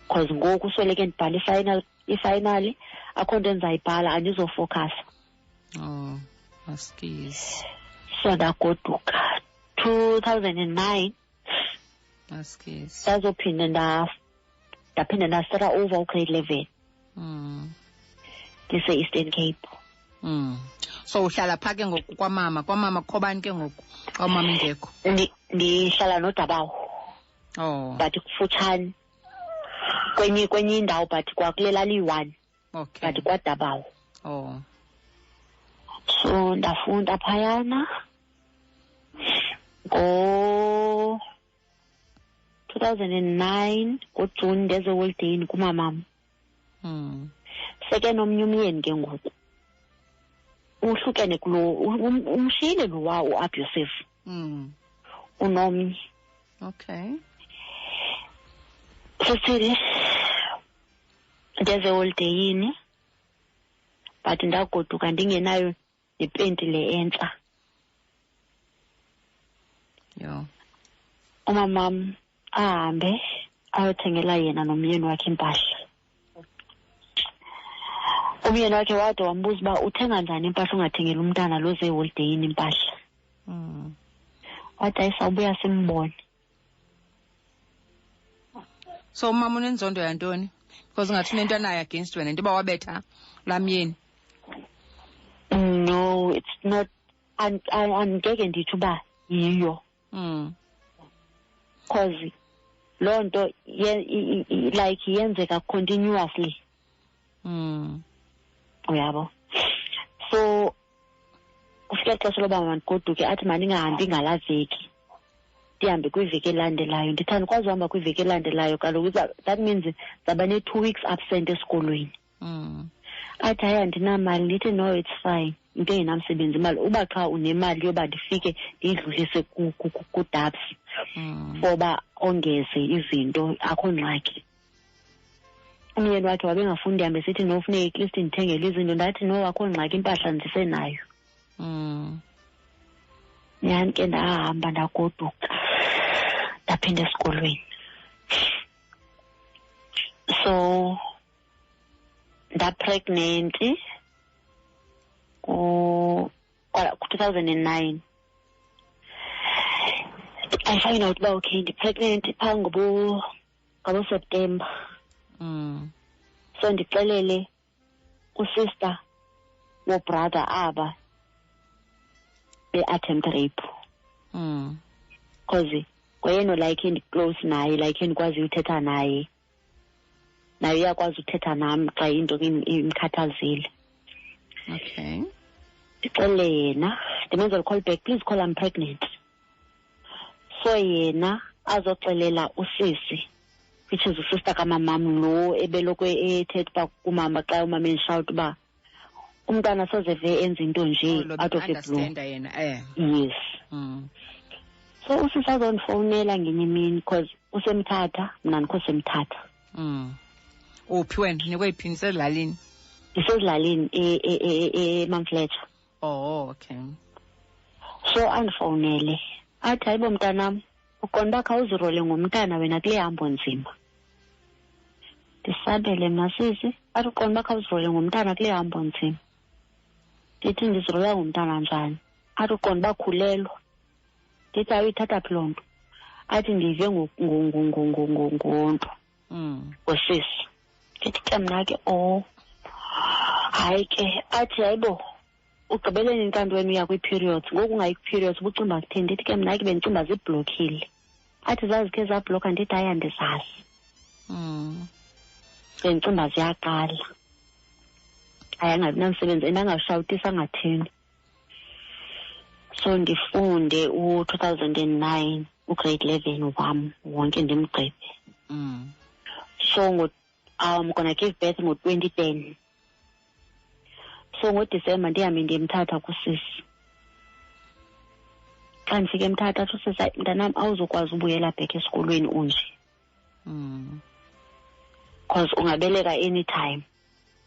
Because ngoku usweleke ndibhala ifinali akho nto endizayibhala andizofocusa. Askies. So ndagoduka 2009. Askies. Ndazophinda ndastara over ugrade 11. Ndise-Eastern Cape. So uhlala pha ke ngoku kwamama khobani ke ngoku kwamama ingekho? Ndihlala noDabawo. But kufutshane kwenye indawo but kwakulela liyi-1. Okay. But kwaDabawo. So ndafunda phayana ngo-2009 ngoJuni ndeze holideyini kumamam. Seke nomnye umyeni ke ngoku uhlukene kulo umshiyile lo wawo uAbusive. Unomnye. Okay. Sesile ndeze holideyini but ndagoduka ndingenayo nepenti le entsha. Umamam ahambe ayothengela yena nomyeni wakhe impahla. Umyeni wakhe wade wambuza uba uthenga njani impahla ungathengeli umntana lo zeholideyini impahla. Wathi ayisawubuya simbone. So umama unenzondo yantoni? Because ungathi unento anayo against wena ndiba wabetha lamyeni. No, it's not. Angeke ndithi uba yiyo. Because loo nto like yenzeka continuously. Uyabo. So kufika ixesha loba mandigoduke athi mandingahambi ngalaa veki ndihambe kwiveki elandelayo. Ndithi andikwazi uhamba kwiveki elandelayo kaloku that means zaba ne-2 weeks absent esikolweni. Athi hayi andinamali. Ndithi no, it's fine. into engenamsebenzi imali uba xa unemali yoba ndifike ndiyidlulise ku-DAPS foba ongeze izinto akho ngxaki. Umyeni wakhe wabengafuni ndihambe sithi nofuneka at least ndithengele izinto, ndathi no akho ngxaki impahla ndisenayo. Nyhani ke ndahamba ndagoduka ndaphinda esikolweni. So ndapregnant ku-2009. I find out uba okay ndi-pregnant phaa ngabo-September. So ndixelele usister wobrother aba be-attempt rape. Because ngoyena like ndi-close naye, like ndikwazi uthetha naye, naye uyakwazi uthetha nam xa into imkhathazile. Okay. Ndixelele yena, ndimenzela call back, please call I'm pregnant. So yena azoxelela usisi, which is usister kamamam lo ebeloko ethetha uba kumama xa umama eshawuta uba umntana sozeve enza into nje out of the blue. Yes. So usisi azondifowunela ngenye imini because usemthatha, mna ndikho semthatha. Uphi wena? Nikweyiphi? Nisezilalini? Ndisezilalini eMamfletcher. Oh, okay. So andifowunele athi hayibo mntanam, uqonda uba khawuzirole ngomntana wena kule hambo nzima. Ndisabele masisi, athi uqonda uba khawuzirole ngomntana kule hambo nzima. Ndithi ndizirola ngomntana njani? Athi uqonda uba khulelwa. Ndithi ayuyithatha phi loo nto? Athi ndive ngonto ngosisi. Ndithi ke mna ke hayi ke athi hayibo ugqibeleni intantweni uya kwi-periods, ngoku ungayi-periods ubucimba kutheni? Ndithi ke mna ke bendicimba zibhlokile. Athi zazikhe zabhlokha? Ndithi hayi andizazi. Bendicimba ziyaqala. Hayi angabi namsebenzi endangashawutisa ngathini. So ndifunde u-2009 ugrade 11 wam wonke ndimgqibe. So gonna give birth ngo-2010. So ngoDisemba ndihambe ndiyemthatha kusisi. Xa ndifike emthatha athi usisi hayi mntanam awuzokwazi ubuyela back esikolweni unje. Because ungabeleka anytime.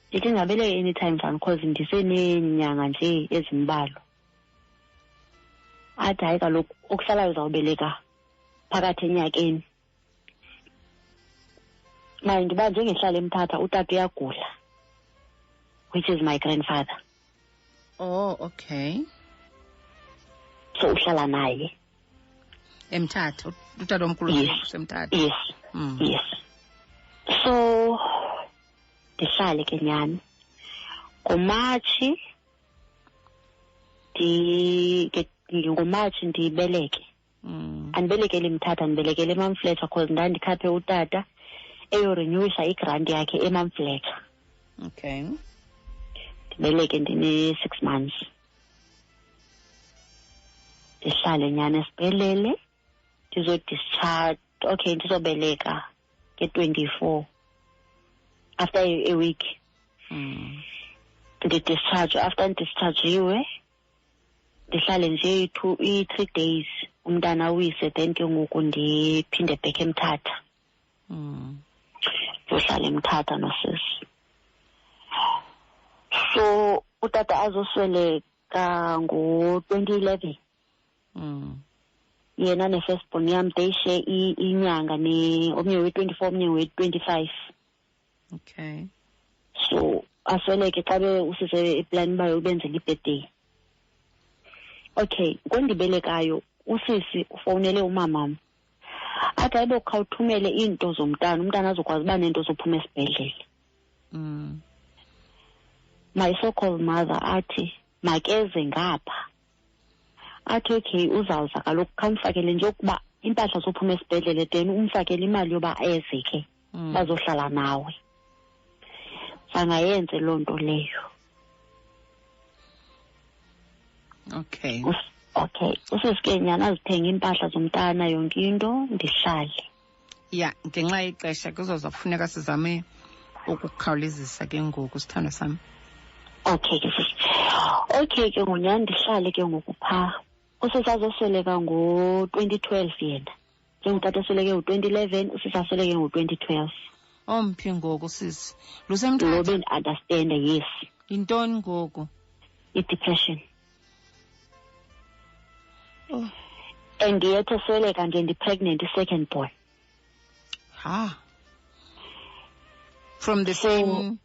Ndithi ngabeleka anytime njani because ndiseneenyanga nje ezimbalwa. Athi hayi kaloku okuhlalayo uzawubeleka phakathi enyakeni. Naye ndiba njengehlala emthatha utata uyagula, which is my grandfather. Oh, okay. So uhlala naye emthatha, utata omkhulu semthatha. Yes. Yes. So ndihlale ke nyani ngoMatshi ngoMatshi ndibeleke. Andibelekele emthatha, ndibelekele eMamfletcher because ndandikhaphe utata eyorenewisa igrant yakhe eMamfletcher. Okay. Ndibeleke ndine-6 months. Ndihlale nyani esibhedlele ndizodischarge. Okay, ndizobeleka nge-24 after a week. Ndidischarge. After ndidischargiwe ndihlale nje i-3 days umntana uyise, then ke ngoku ndiphinde back emthatha. Ndiyohlala emthatha nosisi. So utata azosweleka ngo-2011. Yena ne-first born yam they share inyanga omnye we-24 omnye we-25. Okay. So asweleke xa usise iplani bayo ubenzela i-birthday. Okay, ngondibelekayo usisi ufowunele umamam. Athi hayibo khawuthumele iinto zomntana, umntana azokwazi uba nento zophuma esibhedlele. My so-called mother athi makeze ngapha. Athi okay uzawuza kaloku khamfakele nje ukuba impahla zophuma esibhedlele, then umfakele imali yoba eze ke bazohlala nawe. Sangayenze loo nto leyo. Okay. Okay. Usisike nyana azithenga impahla zomntana yonke into ndihlale. Ya, ngenxa yexesha kuzoza kufuneka sizame ukukhawulezisa ke ngoku sithando sami. Okay ke sisi. Okay ke ngonyani ndihlale ke ngoku phaa. Usisazosweleka ngo-2012 yena. Njengotata osweleke ngo-2011, usisasweleke ngo-2012. Omphi ngoku sisi? Lusemthatha? Lo bendi-understanda, yes. Yintoni ngoku? I-depression. Oh. And yet esweleka nje ndi-pregnant i-second born. Ha. From the same...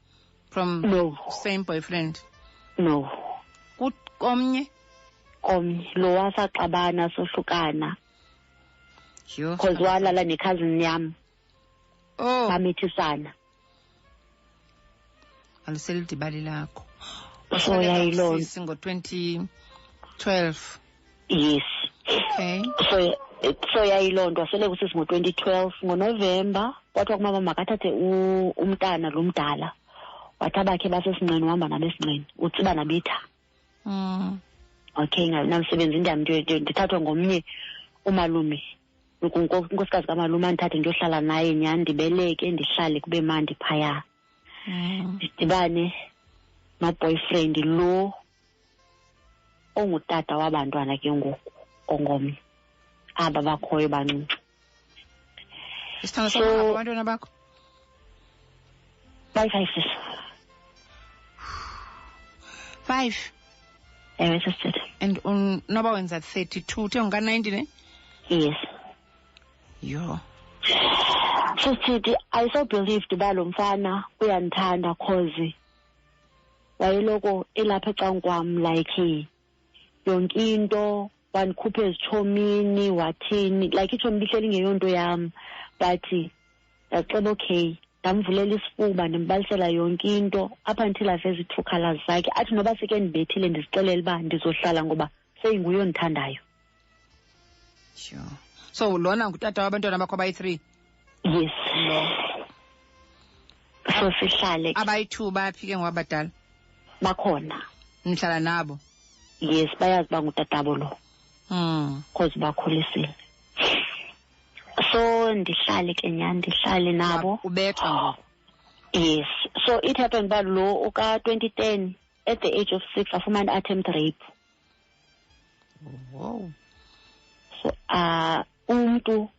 From No. Same boyfriend? No. Komnye? Komnye. Lo wasaxabana sohlukana. Yho. Because walala ne-cousin yam. Oh. Bamithisana. Aliselidibali lakho. So yayiloo nto. Ngo-2012. Yes. Okay. So yayiloo nto wasweleka usisi ngo-2012 ngoNovemba kwathiwa kumama makathathe umntana lo mdala wathi abakhe basesinqeni uhamba nabesinqeni utsiba nabitha. Okay, namsebenzi ndiyam ndithathwa ngomnye umalume unkosikazi kamalume andithathe ndiyohlala naye nyhani ndibeleke ndihlale kube mandi phaya. Ndidibane no-boyfriend lo ongutata wabantwana ke ngoku ongomnye aba bakhoyo bancinci. Isithando sakho abantwana bakho? Bayi-5 sis. 5? Ewe sisithethe. And noba wenza 32 uthe unka-90 ne? Yes. Yho. Sisithi I so believed uba lo mfana uyandithanda cause wayeloko elapha ecankwam like yonke into wandikhupha ezitshomini wathini like itshomi lihleli ngeyonto yam but ndaceba okay ndamvulela isifuba ndimbalisela yonke into up until aveze i-true colours zakhe athi noba seke ndibethile ndizixelele uba ndizohlala ngoba seyinguye ondithandayo. Sure. So lona ngutata wabantwana bakho abayi-3? Yes. No. So sihlale. Abayi-2 baphi ke ngwabadala? Bakhona. Nihlala nabo? Yes, bayazi uba ngutatabo lo. Because bakhulisile. So ndihlale ke nyani ndihlale nabo. Ubethwa ngoku? Yes. So it happened uba lo uka-2010 at the age of 6 afumana attempt rape. Wow. So umuntu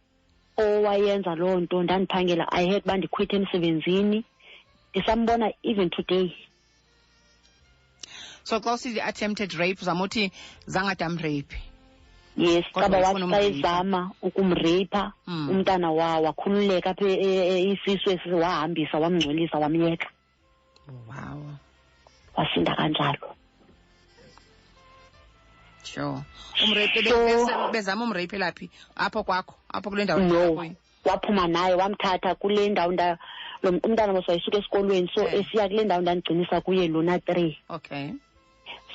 owayenza loo nto ndandiphangela I had uba ndikhwithe emsebenzini ndisambona even today. So xa usithi attempted rape uzamuthi zangadam rape? Yes, kaba wathi xa ezama ukumreyipha umntana wakhululeka apha isisu esi wahambisa wamngcolisa wamyeka. Wow. Wasinda kanjalo. Sure. Umreyiphe bezama umreyiphe laphi? Apho kwakho? Apho kule ndawo? No. Waphuma naye wamthatha kule ndawo lo umntana mos wayisuka esikolweni so esiya kule ndawo ndandigcinisa kuye lona 3. Okay.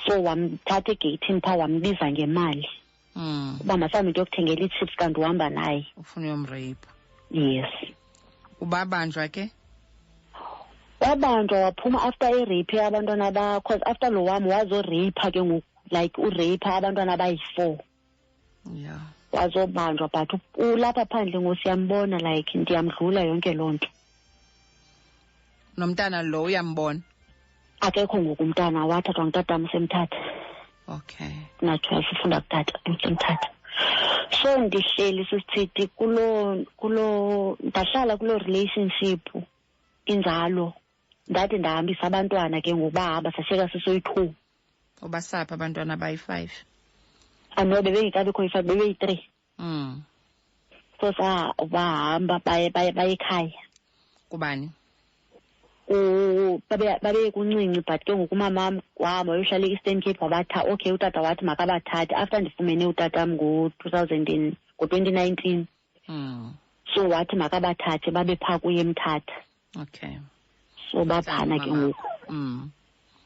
So wamthatha egeyithini phaa wambiza ngemali. Uba masambe into yokuthengela ii-chips kanti uhamba naye. Ufuna uyomreyipha? Yes. Ubabanjwa ke? Wabanjwa waphuma after i-rape abantwana cause after lo wam wazoreyipha ke ngoku like ureyipha abantwana abayi-4. Yeah. Wazobanjwa but ulapha phandle ngosiyambona like ndiyamdlula yonke loo nto. Nomntana lo uyambona? Akekho ngoku umntana wathathwa ngutatam semthatha. Okay. Na-12 ufunda kutata emsemthatha. So ndihleli sisithi kulo ndahlala kulo relationship injalo ndathi ndahambisa abantwana ke ngoba basashiyeka sisoyi-2. Ubasapha abantwana abayi-5? No, bebengekabikho i-5 bebeyi-3. So bahamba baye ekhaya. Kubani? Babe kuncinci but ke ngoku umamam wahamba wayohlala e-Eastern Cape okay utata wathi makabathathe after ndifumene utatam ngo-2019. So wathi makabathathe babe phaa kuye emthatha. Okay. So baphana ke ngoku.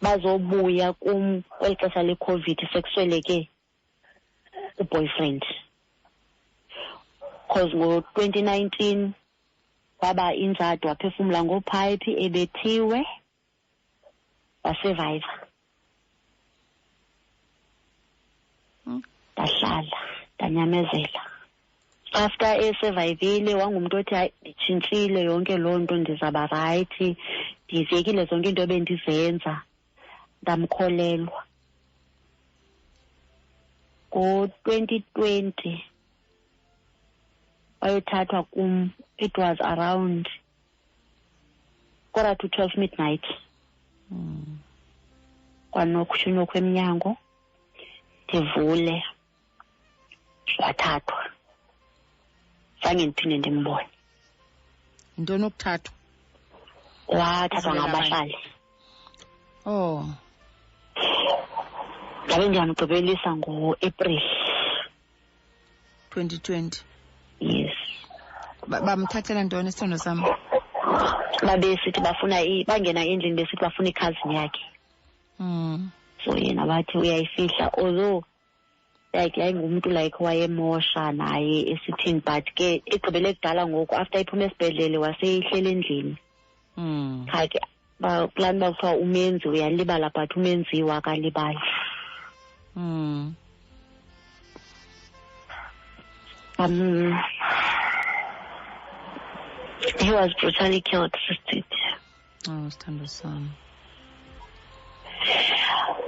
Bazobuya kweli xesha le-COVID sekusweleke uboyfriend. Because ngo-2019 waba injadi waphefumula ngophayipi ebethiwe wasurvive. Ndahlala ndanyamezela. After esurvivile wangumntu othi hayi nditshintshile yonke loo nto ndizaba rayithi ndizekile zonke into bendizenza ndamkholelwa. Ngo-2020 wayothathwa kum, it was around 11:45 midnight. Kwanokushunyo kwemnyango, ndivule, wathathwa. Zange ndiphinde ndimbone. Yintoni ukuthathwa? Wathathwa ngabahlali. Oh. Ngabe ndiyamgqibelisa ngo-April 2020. Yes. Bamthathela ntoni isithondo sam? Babesithi bafuna bangena endlini besithi bafuna ikhazini yakhe. So yena bathi uyayifihla, although like yayingumuntu like wayemosha naye esithini, but ke egqibele kudala ngoku after iphume esibhedlele waseyihlele endlini. Khake plan bakuthiwa umenzi uyalibala, but umenziwa akalibali. He was brutally killed, sister. Oh, sithando sam.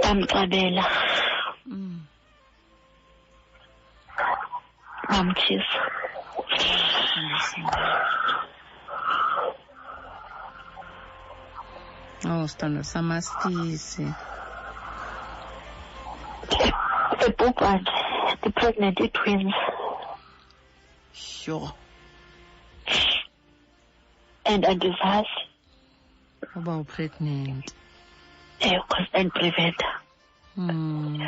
Bamxabela. Bamtshisa. Oh, sithando sam, asisi. The book one, the pregnant twins. Sure. And andizazi. Uba pregnant. Because and prevent. And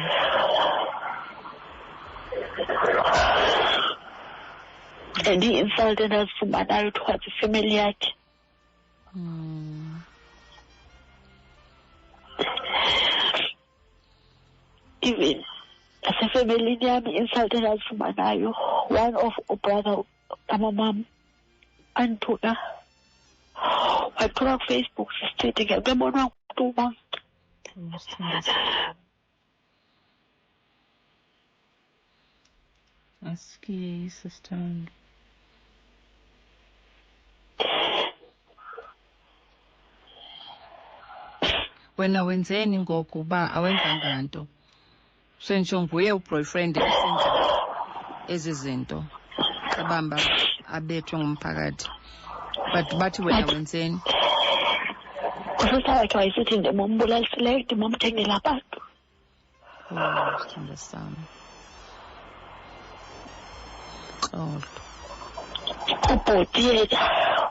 he insulted us from another towards the family yakhe. Even as a family yami insulted us from another. One of our brother, our mom, Antuka. I put on Facebook stating that we want to do. Aski sister. Wena wenzeni ngokuba awenzanga nto? Sentsho nguye uboyfriend esenza ezi zinto. Abamba abethwe ngumphakathi. But bathi wena wenzeni? Kusasa wakhe wayesithi ndimombulalisile ndimomthengela abantu. Oh, sithando sam. Xolo. Ubhoti yena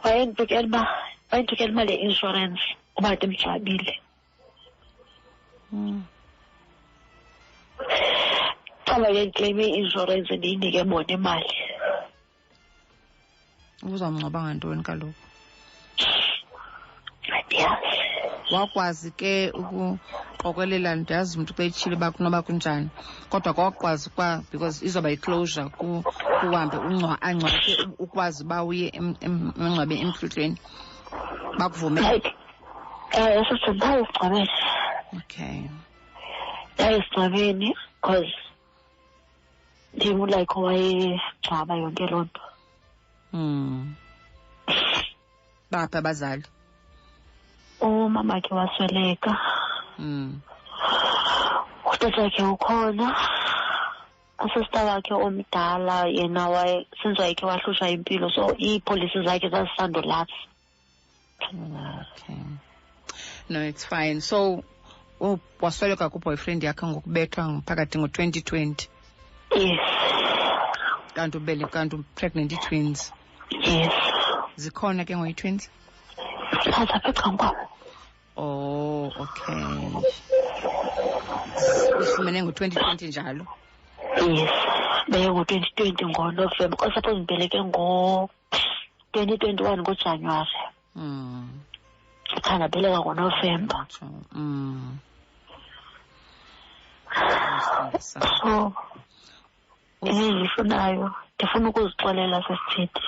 wayendibukela imali ye-insurance uba ndimhlabile. Xa wayenclaime i-insurance ndiyinike bona imali. Uzamngcwaba ngantoni kaloku? Andiyazi. Wakwazi ke ukuqokelela, ndiyazi umuntu xa etshile bakunoba kunjani, kodwa kwakwazi kwa because izoba yi-closure kuhambe angcwabe ukwazi uba uye emngcwabe emhluhlweni bakuvumela. Like ndayesingcwabeni. Okay. Ndayesingcwabeni because ndim like owayengcwaba yonke loo nto. Baphi abazali? Umama wakhe wasweleka. Utata wakhe ukhona. Asista wakhe omdala yena since wayekhe wahlushwa impilo, so iipolisi zakhe zazisandolapha. Okay. No, it's fine. So wasweleka kuboyfriend yakhe ngokubethwa phakathi ngo-2020. Yes. Kanti pregnant twins. Yes. Zikhona ke ngoyi-twins? Oh, okay. Ufumene ngo-2020 njalo? Yes. Beye ngo-2020 ngoNovember. Suppose ngibeleke ngo-2021 ngoJanuwari. Ngabeleka ngoNovember. So engiyifunayo ndifuna ukuzixolela sesithethi.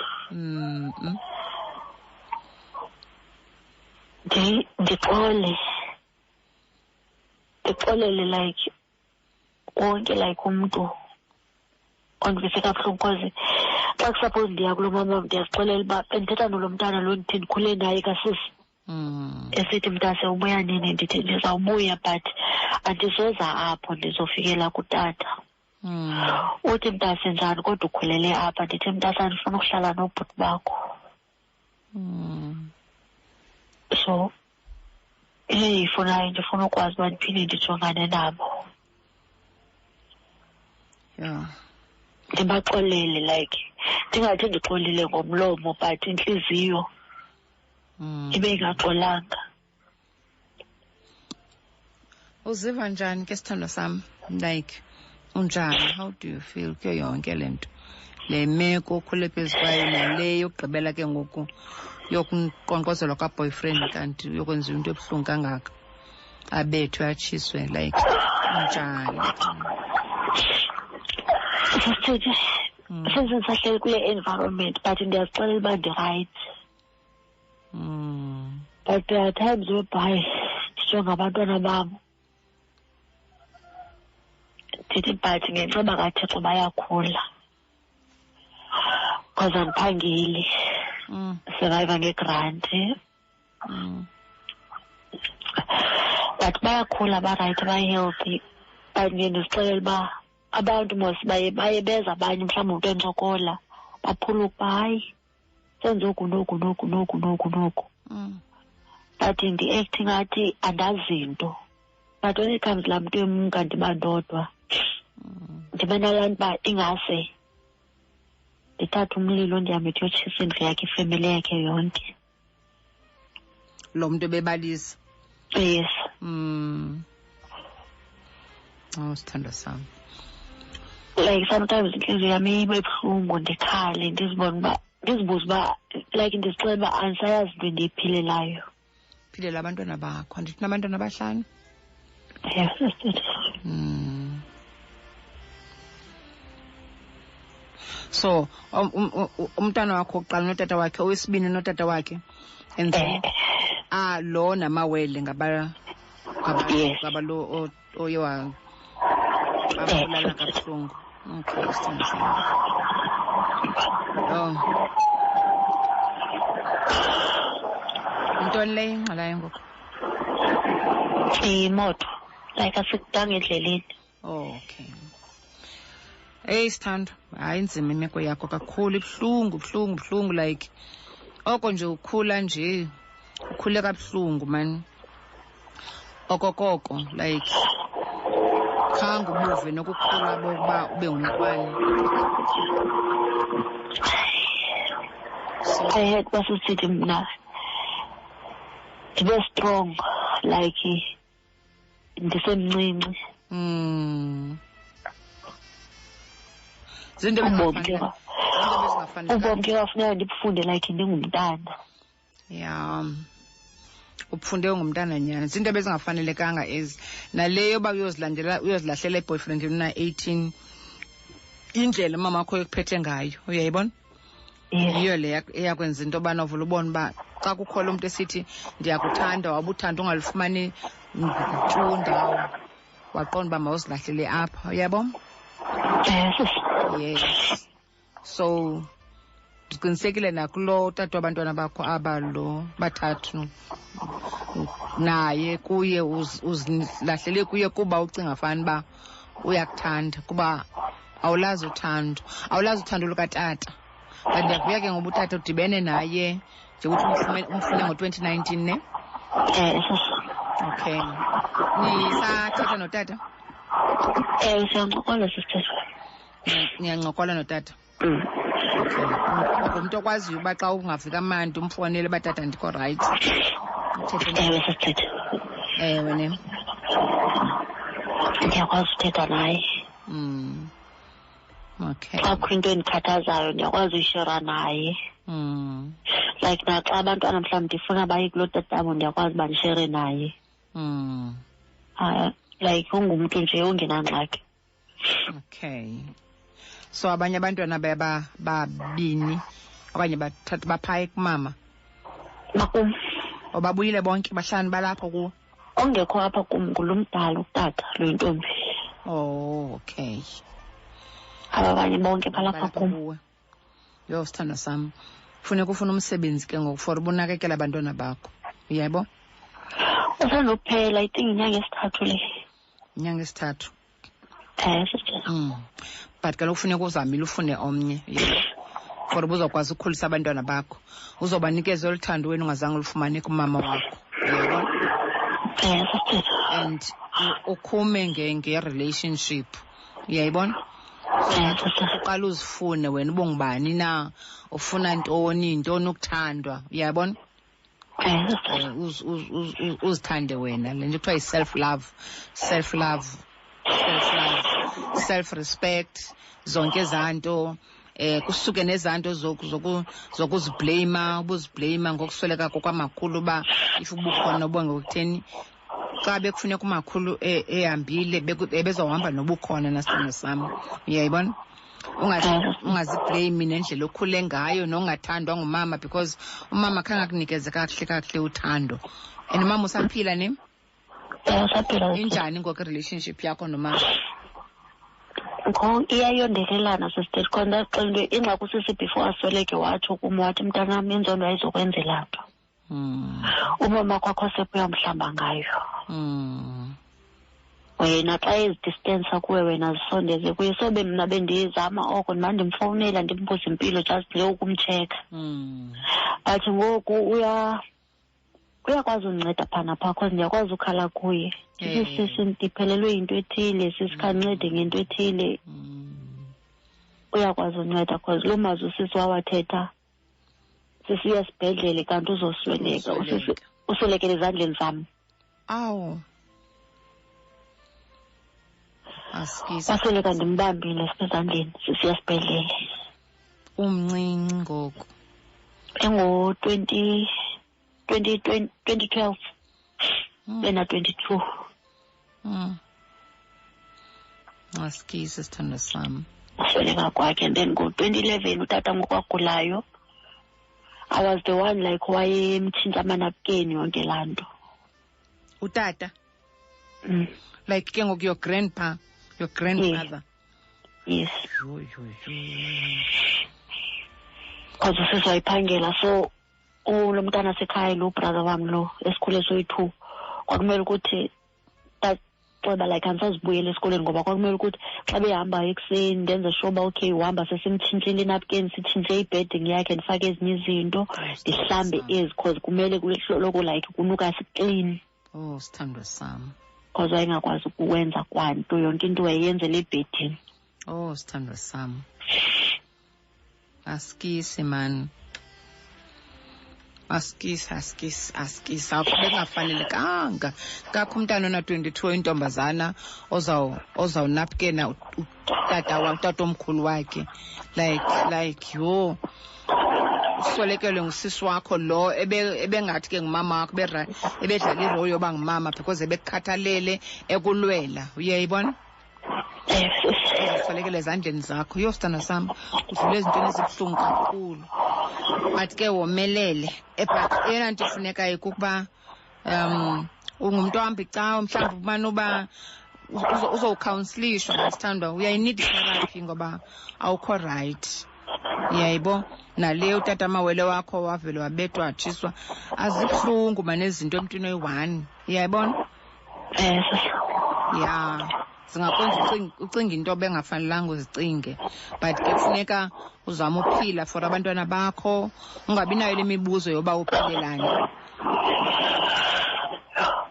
Ndixolele like wonke like umuntu ondivise kabuhlungu because xa kusuppose ndiya kulo mama ndiyazixolela uba bendithetha nalo mntana lo ndithi ndikhule naye kasisi esithi mntase ubuya nini, ndithi ndizawubuya but andizoza apho ndizofikela kutata. Uthi mntase njani kodwa ukhulele apha, ndithi mntase ndifuna ukuhlala nobhuti bakho. So ndifuna ukwazi uba ndiphinde ndijongane nabo. Yeah. Ndibaxolele like ndingathi ndixolile ngomlomo but intliziyo ibe ingaxolanga. Uziva njani ke sithando sam? Like unjani? How do you feel kuyo yonke lento? Le meko okhule phezu kwayo nale yokugqibela ke ngoku yokuqonqozelwa ka-boyfriend kanti yokwenza into ebuhlungu kangaka, abethwe atshiswe, like unjani? Sisithi senze sahleli kule environment but ndiyazixelela uba ndi-right. But there are times whereby ndijonga abantwana bam ndithi but ngenxeba kaThixo bayakhula because andiphangeli. Survive ngegranti. But bayakhula ba-right ba-healthy. But ndiye ndizixelela uba abantu mos baye beza abanye mhlawumbi umntu encokola baphuluka hayi senze oku noku noku noku noku noku. But ndi-act ngathi andazinto. But when it comes laa mntu emka ndiba ndodwa ndibe nalaa nto uba ingase ndithathe umlilo ndihambe ndiyotshisa indlu yakhe, ifemeli yakhe yonke. Lo mntu ebebalisa? Yes. Oh, sithando sam. Like sometimes intliziyo yam ibe buhlungu, ndikhale ndizibuze uba like ndizixelela uba andisayazi into endiyiphilelayo. Philela abantwana bakho. Andithi nabantwana abahlanu? Yes. So umntana wakho oqala notata wakhe, owesibini notata wakhe, and lo namawele ngaba lo oye wabulala kabuhlungu. Okay, sithando sam. Intoni le ingxalayo ngoku? Imoto, like asikudanga endleleni. Okay. Hey sithando, hayi nzima imeko yakho kakhulu, buhlungu like oko nje ukhula nje ukhule kabuhlungu man. Okokoko like khange ubuve nokukhula bokuba ube ngumntwana. So I had basusithi mna ndibe strong like ndisemncinci. Ubomi ke kwafuneka ndibufunde like ndingumntana. Yeah. Ufunde ungumntana nyana. Izinto ebezingafanelekanga ezi. Naleyo ba uyozilahlela iboyfriend una 18. Indlela mama wakho ekuphethe ngayo, uyayibona? Yiyo le eyakwenza into bana uvula ubona ba xa kukho lo muntu esithi ndiyakuthanda wabuthanda ungalifumani ndawo waqonda uba mawuzilahlele apha, uyabona? Yes. So ndiqinisekile nakulo tata wabantwana bakho abalo bathathu naye kuye uzilahlele kuye kuba ucinga fana uba uyakuthanda, kuba awulazi uthando lukatata. But ndiyavuya ke ngoba utata udibene naye nje ukuthi umfune ngo-2019 ne? Okay. Nisathetha notata? Siyancokola sisithetha. Niyancokola notata? Okay. Ngumntu okwaziyo uba xa ungafika amanti umfonele batata ndikho right? Sisithetha. Ne? Ndiyakwazi uthetha naye. Okay. Xa kukho into endikhathazayo ndiyakwazi uyishera naye. Like naxa abantwana mhlawumbi ndifuna baye kuloo tatabo ndiyakwazi uba ndishere naye. Like ungumntu nje ongenangxaki. Okay. So abanye abantwana babini okanye bathathu baphaye kumama? Bakum. Babuyile bonke bahlanu balapho kuwo? Ongekho apha kum ngulo mdala utata lo ntombi. Oh, okay. Abanye bonke balapha kum. Yo sithando sam, ufuna umsebenzi ke ngoku for ubunakekela abantwana bakho. Yebo. Usandophela I think inyanga esithathu le. Inyanga esithathu. Sister. But kaloku kufuneka uzamile ufune omnye. For uzokwazi ukukhulisa abantwana bakho. Uzobanikeza oluthando wena ungazange ulufumane kumama wakho. Yebo. And ukhume nge-relationship. Uyayibona? Uqala uzifune wena ubongubani na, ufuna ntoni ukuthandwa. Uyayibona? Uzithande wena. Le nto kuthiwa self-respect, zonke ezanto. Kusuke nezanto zokuziblame, ubuziblame ngokusweleka kwamakhulu ba if ubukhona ubongekutheni xa bekufuneka umakhulu ehambile bezohamba nobukhona nasithando sam. Uyayibona? Ungaziblame nendlela okhule ngayo nongathandwa ngumama because umama khange akunikeze kakuhle uthando. And mama usaphila ne? Usaphila. Injani ngoku relationship yakho nomama? Iyayondelelana sister khona xa into ingxaki usisi before asweleke watsho kum wathi mntanam inzondo ayizokwenzela nto. Umama kwakho sepuyamhlamba ngayo. Wena xa ezidistance kuwe wena zisondeze kuye sobe mna bendizama oko ndimfowunela ndimbuza impilo just le ukumcheka. Athi ngoku uyakwazi unceda phana pha cause ndiyakwazi ukhala kuye. Sisi ndiphelelwe into ethile sisikhancede ngento ethile. Uyakwazi unceda cause lo mazwi sisi wawathetha sisiya esibhedlele kanti uzosweleka uswelekele ezandleni zam. Awu. Askisa. Wasweleka ndimbambile ezandleni sisiya esibhedlele. Umncinci ngoku. Engo 2012. Bena 22. Askisa sithando sam. Wasweleka kwakhe and then ngo-2011 utata ngokwagulayo. I was the one like wayemtshintsha amanapukeni yonke laa nto. Utata? Like ke ngoku your grandpa, your grandfather? Yes. Because usisi wayiphangela so lo mntana sekhaya lo brother wam lo esikhule soyi-2 kwakumele ukuthi ceba like andisazibuyela esikoleni ngoba kwakumele ukuthi xa behamba ekuseni ndenze sure uba okay uhamba sesimtshintshile inapukeni sitshintshe ibedding yakhe ndifake ezinye izinto ndihlambe ezi cause kumele kuloko like kunuka clean. Oh sithandwa sam. Cause wayengakwazi ukwenza kwanto yonke into wayeyenzela ebhedini. Oh sithandwa sam. Askisi man. Askisi bekungafanelekanga kakho umntana ona 22 intombazana ozawunapukena utata omkhulu wakhe like yo uswelekelwe ngusisi wakho lo ebengathi ke ngumama wakho ebedlala irole yoba ngumama because ebekukhathalele ekulwela. Uyayibona? Uzawuswelekela ezandleni zakho. Yo sithando sam udlule ezintweni ezibuhlungu kakhulu but ke womelele. But eyona nto ifunekayo kukuba ungumntu ohamba icawa mhlawumbi ubani uba uzowukhounselishwa sithandwa uyayinida itherapy ngoba awukho right. Uyayibo nale utata amawele wakho wavele wabethwa watshiswa azibuhlungu manezinto emntwini oyi-1. Uyayibona? Yeah. Zingakwenza ucinga into bengafanelanga uzicinge but ke kufuneka uzama uphila for abantwana bakho ungabi nayo le mibuzo yoba uphilelani.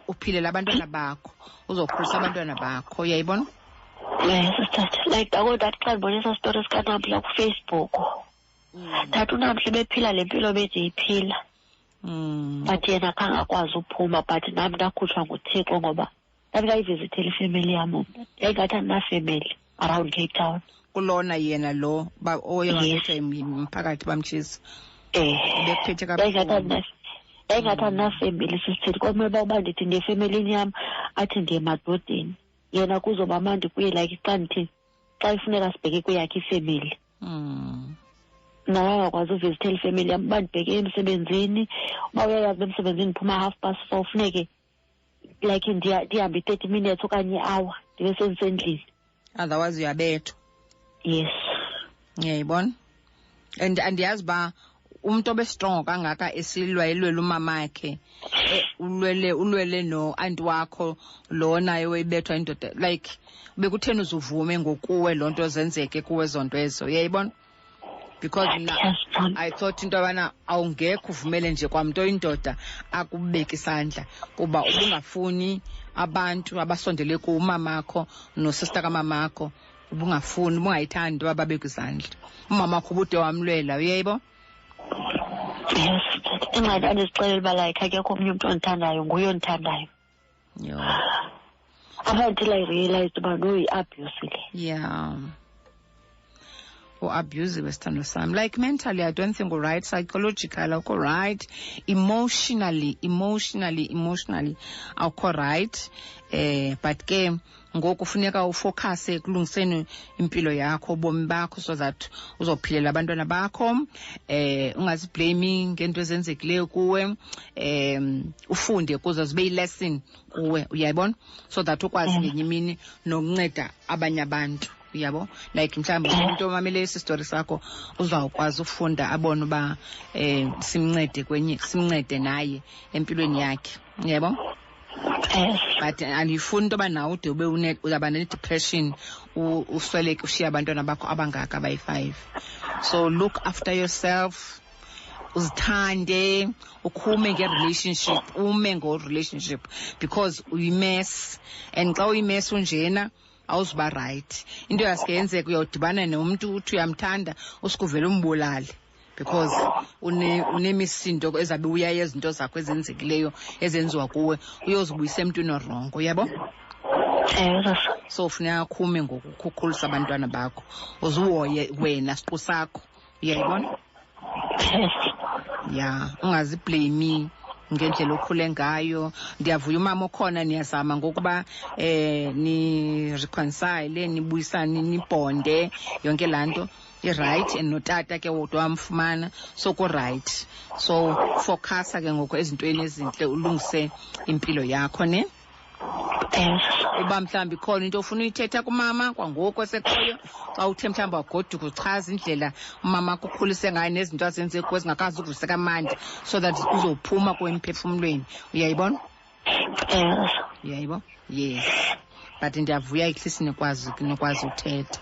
Uphilela abantwana bakho uzokhulisa abantwana bakho. Uyayibona? Like that xa ndibona esa story sikanamhla kuFacebook thatha uNamhle bephila le mpilo beziyiphila but yena khange akwazi uphuma but nami ndakhutshwa nguThixo ngoba ndandikayivizithela ifemeli yam yayingathi andinafemeli around Cape Town. Kulona yena lo oye wabetha umphakathi bamtshisa bekuphethe kabuhlungu. Yayingathi andinafemeli sisithethi kwamele uba ndithi ndiyefemelini yam athi ndiye emadodeni yena kuzoba mandi kuye like xa ifuneka sibheke kweyakhe ifemeli. Nawe angakwazi uvizithela ifemeli yam uba ndibheke emsebenzini uba uyayazi emsebenzini ndiphuma 4:30 ufuneke like ndihambe 30 minutes okanye hour ndibe sendisendlini otherwise uyabethwa. Yes. Ngiyayibona and andiyazi ba umuntu obestrong kangaka esilwa elwela umamakhe ulwele no anti wakho lo naye wayibethwa indoda like bekutheni uzuvume ngokuwe lonto zenzeke kuwe zonto ezo uyayibona because I thought into abana awungekho uvumele nje kwamuntu oyindoda akubeka isandla kuba ubungafuni abantu abasondele ku mamakho no sister kamamakho ubungafuni ubungayithandi ababeka isandla umamakho ubude wamlwela uyayibo yes engathi andisixelela uba like akekho omnye umuntu ondithandayo nguye ondithandayo until I realized uba no yi-abuse le yeah abusive sithando sami like mentally I don't think alright psychologically awukho right emotionally awukho right but ke ngoku kufuneka ufocus ekulungiseni impilo yakho ubomi bakho so that uzophilela abantwana bakho ungaziblaming ngento ezenzekileyo kuwe ufunde kuze zibe lesson kuwe uyayibona so that ukwazi ngenye imini nokunceda abanye abantu uyabo like mhlawumbe umuntu omamele isistory sakho uzawukwazi ufunda abone uba simncede naye empilweni yakhe uyabo but andifuni into yoba nawe ude uzaba ne-depression usweleke ushiya abantwana bakho abangaka abayi-5 so look after yourself uzithande ukhume nge-relationship because uyimess and xa uyimess unjena awuzuba right into yaske yenzeka uyawudibana nomuntu uthi uyamthanda usikuvela umbulali because unemisindo ezabe uyaye izinto zakho ezenzekileyo ezenziwa kuwe uyozibuyisa emntwini orongo yabo so ufuneka khume ngokukhulisa abantwana bakho uzuhoye wena siqu sakho uyayibona yeah ungaziblame ngendlela okhule ngayo ndiyavuya umama okhona niyazama ngokuba ni reconcile nibuyisane nibonde yonke lanto i-right and notata ke wodwa wamfumana so ku-right so focusa ke ngoku ezintweni ezintle ulungise impilo yakho ne uba mhlawumbi khona into ofuna uyithetha kumama kwangoku osekhoyo xa uthe mhlawumbi wagoduka uchaza indlela umama kukhulise ngayo nezinto azenze kuwe zingakazi ukuvisa kamandi so that uzophuma kwemphefumulweni uyayibona uyayibo yes but ndiyavuya ihlisi nikwazi uthetha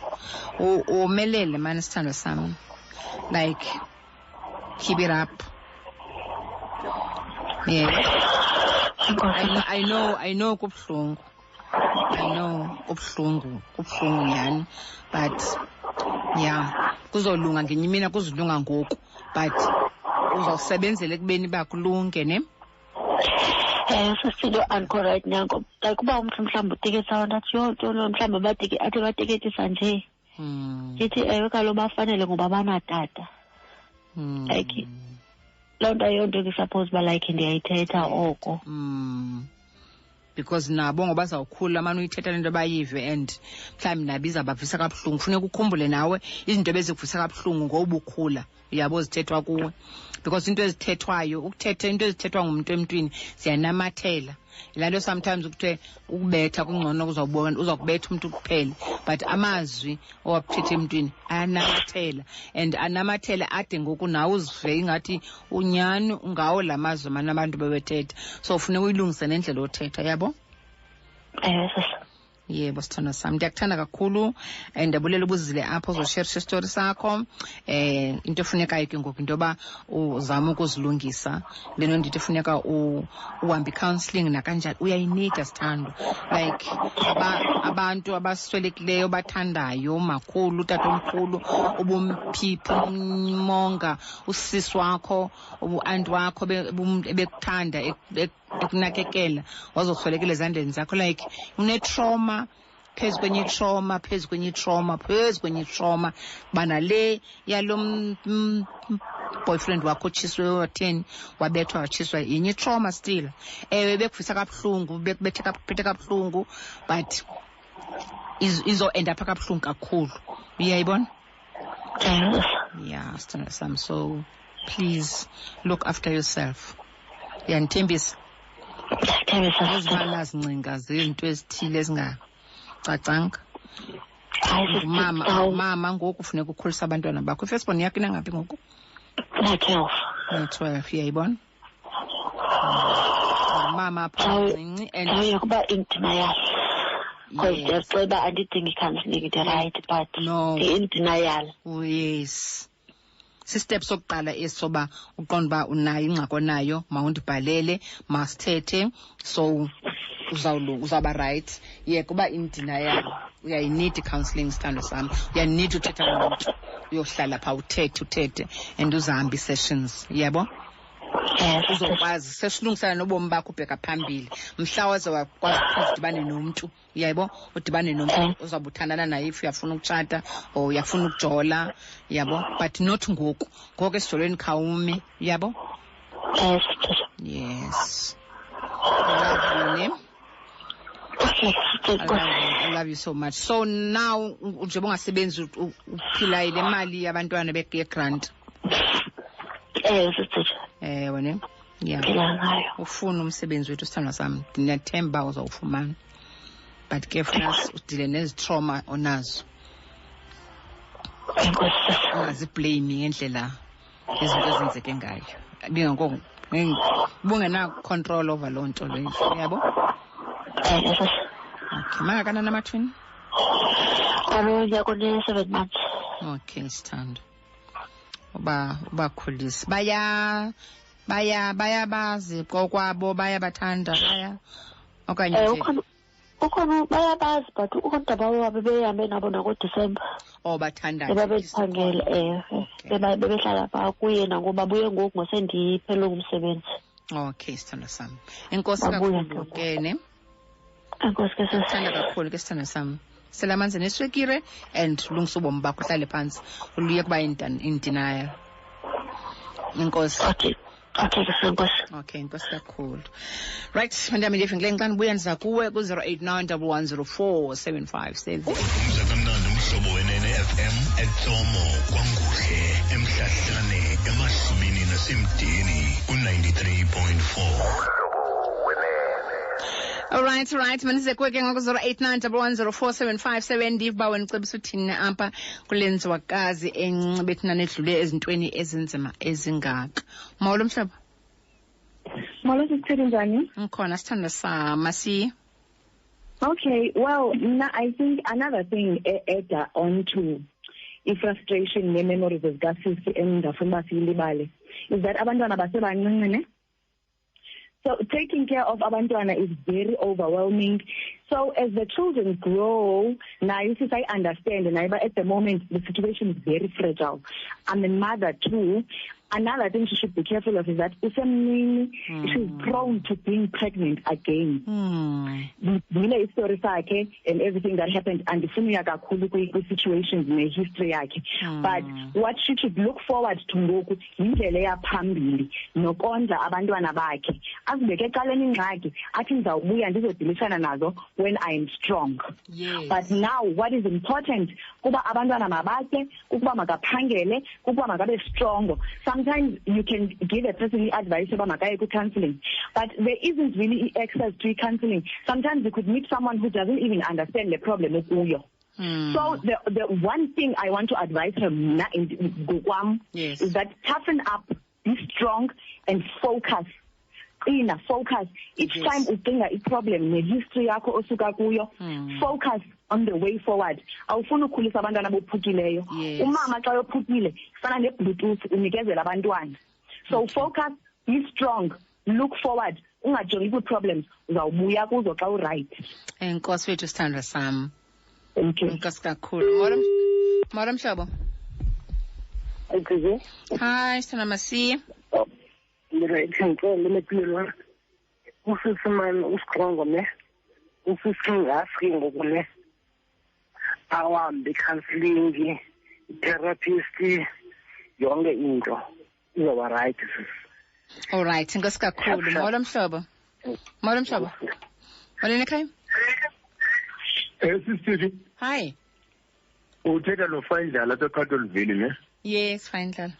umelele mani sithando sami like keep it up yeah I know kubhlungu kubhlungu yani but yeah kuzolunga ngenye imini kuzolunga ngoku but uzawusebenzela ekubeni bakulunge ne sesido uncorrect nyango like kuba umuntu mhlawumbe uteketsa abantu athi yonto mhlawumbe athi bateketisa nje sithi ewe kaloku bafanele ngoba banatata like loo nto yonto ke suppose uba like ndiyayithetha oko because nabo ngoba zawukhula manje uyithetha lento bayive and mhlawumbe nabiza bavisa kabuhlungu kufuneka ukhumbule nawe izinto bezikuvisa kabuhlungu ngoba ukhula uyabo zithethwa kuwe because into ezithethwayo ukuthetha into ezithethwa ngumuntu emntwini ziyanamathela ilanto sometimes ukuthe ukubetha kungcono uzakubetha umuntu kuphela but amazwi owaphethe emntwini ayanamathela and anamathela ade ngoku nawe uzive ingathi unyani ungawo lamazwi mana abantu bewethetha so ufuneka uyilungise nendlela othetha yabo yebo sithando sami ndiyakuthanda kakhulu and ndiyabulela ubuzile apho uzosharisha istory sakho into efunekayo ke ngoku into yoba uzama ukuzilungisa leno ndithi efuneka uhambe i-counselling nakanjani uyayinika sithando like abantu abaswelekileyo bathandayo makhulu utatomkhulu ubumphiphi umonga usisi wakho ubu-anti wakho bekuthanda ekunakekela wazoswelekela ezandleni zakho like une-trauma phezu kwenye trauma bana le yalo boyfriend wakho otshiswe watheni wabethwa watshiswa yenye trauma still bekuvisa kabuhlungu bekuphethe kabuhlungu but izo-enda pha kabuhlungu kakhulu uyayibona yeah sithando sami so please look after yourself yandithembisa ezibanazincinga zezinto ezithile ezingacacanga mama ngoku ufuneka ukhulisa abantwana bakho ifirstborn yakho inangaphi ngoku 12 yayibona. Mama phansi and yokuba in denial. Because ndiyaceba andidingi counselling right, but no, in denial. Oh, yes. Sistep sokuqala esoba uqonda unayo ingxako nayo mawundibhalele masithethe so uzaba right. Kuba in denial uya need counselling sithando sami. Uya need uthetha nomuntu uyohlala pha uthethe and uzahambi sessions yebo. Uzokwazi sesilungisana nobomi bakho ubheka phambili mhla waze wakwazi ukudibana nomuntu yebo udibane nomuntu uzabuthanana naye if uyafuna ukutshata or uyafuna ukujola yabo but not ngoku esijolweni khawume yabo. Yes. I love you so much. So now njengoba ungasebenzi uphila ile mali yabantwana be-grant. Wena ufuna umsebenzi wethu sithanda sami ngiyathemba uzawufumana but careful udile nezi-trauma onazo ungaziblame ngendlela izinto ezenzeke ngayo bungena-control over loo nto leyo yabo. Okay, mangakanani amathwini? Yakune 7 months. Okay, sithando ubakhulisa bayabazi kokwabo bayabathanda okanye ukhona bayabazi but ukhona bawo bebehambe nabo nakoDisemba bathandayo bebephangela bebehlala pha kuye nangoba buye ngoku ngosendiphele umsebenzi. Okay, sithanda sami enkosi kakhulu ke ne enkosi ke sithanda kakhulu ke sithanda sami sela amanzi neswekire and lungisa ubomi bakho uhlale phansi uluye kuba in denial. Inkosi. Okay, inkosi kakhulu. Right, mandami ndife ngile ngixana buya ndiza kuwe ku 0891104757. Umzakamnandi umhlobo wenene FM eTsomo kwanguhle emhlahlane emasimini nasemdeni ku 93.4. All right. Manize kweke ngoko 0891104757 ndiva wena cebisa uthini apha kulenzwakazi encibethina nedlule ezintweni ezinzima ezingaka. Mawolo mhlaba. Mawolo sithini njani? Ngikhona sithanda sama si. Okay, well, I think another thing add on to frustration ne-memories ezikasisi engingafuna siyilibale is that abantwana basebancinci ne. So taking care of abantwana is very overwhelming. So as the children grow, now I understand, and at the moment the situation is very fragile. I'm a mother too. Another thing she should be careful of is that she's prone to being pregnant again. The story and everything that happened and the situations in the history. But what she should look forward to ngoku yindlela yaphambili nokondla abantwana bakhe. Azibeke eqaleni ingxaki athi ngizawubuya ndizodilishana nazo when I am strong. Yes. But now what is important kuba abantwana mabatye, kuba makaphangele, kuba makabe strong. Sometimes you can give a person advice about counseling, but there isn't really access to counseling. Sometimes you could meet someone who doesn't even understand the problem of Uyo. So the one thing I want to advise her in Guam is that toughen up, be strong, and focus. Focus. Each time you think a problem, the history yako osuka kuyo, focus on the way forward. Awufuna ukukhulisa abantwana bophukileyo. Umama xa yophukile fana nebluetooth unikezela abantwana. So focus, be strong, look forward. Ungajongi kwi-problems, uzawubuya kuzo xa u-right. Enkosi wethu sithanda sam. Thank you. Enkosi kakhulu. Mara mhlobo. Hi, sithanda masiye. Ngicela usisiman usiqongo ne usisingaski ngokune awambe counseling therapist yonke into izoba right. All right, inkosi kakhulu. Molo mhlobo. Walena ekhaya? Sister. Hi. Uthetha lo Findlala eCatholville ne? Yes, Findlala.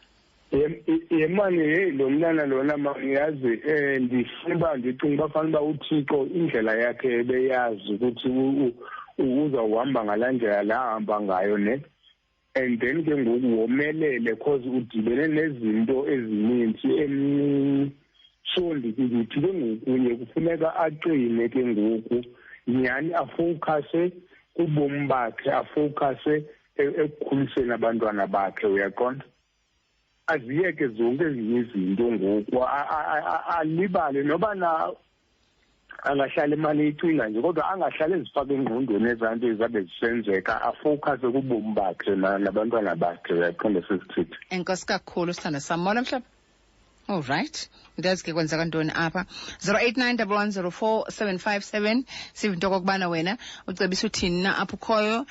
Yemani lo mntana lona mangiyazi ndifuna ndicinga bafanele uThixo indlela yakhe beyazi ukuthi uzawuhamba ngalandlela la hamba ngayo ne and then ke ngoku womelele cause udibene nezinto ezininzi so ndithi ke ngokunye kufuneka aqine ke ngoku nyani afocuse kubomi bakhe afocuse ekukhuliseni abantwana bakhe uyaqonda aziyeke zonke ezinye izinto ngoku alibale noba na angahlala imali icinga nje kodwa angahlala ezifaka engqondweni ezanto ezabe zisenzeka afocuse kubomi bakhe nabantwana bakhe uyaqonda sesichithi enkosi kakhulu sithanda sam molo mhlaba all right ndazi ke kwenzeka ntoni apha 0891104757 sive into kokubana wena ucebisa uthini na apho ukhoyo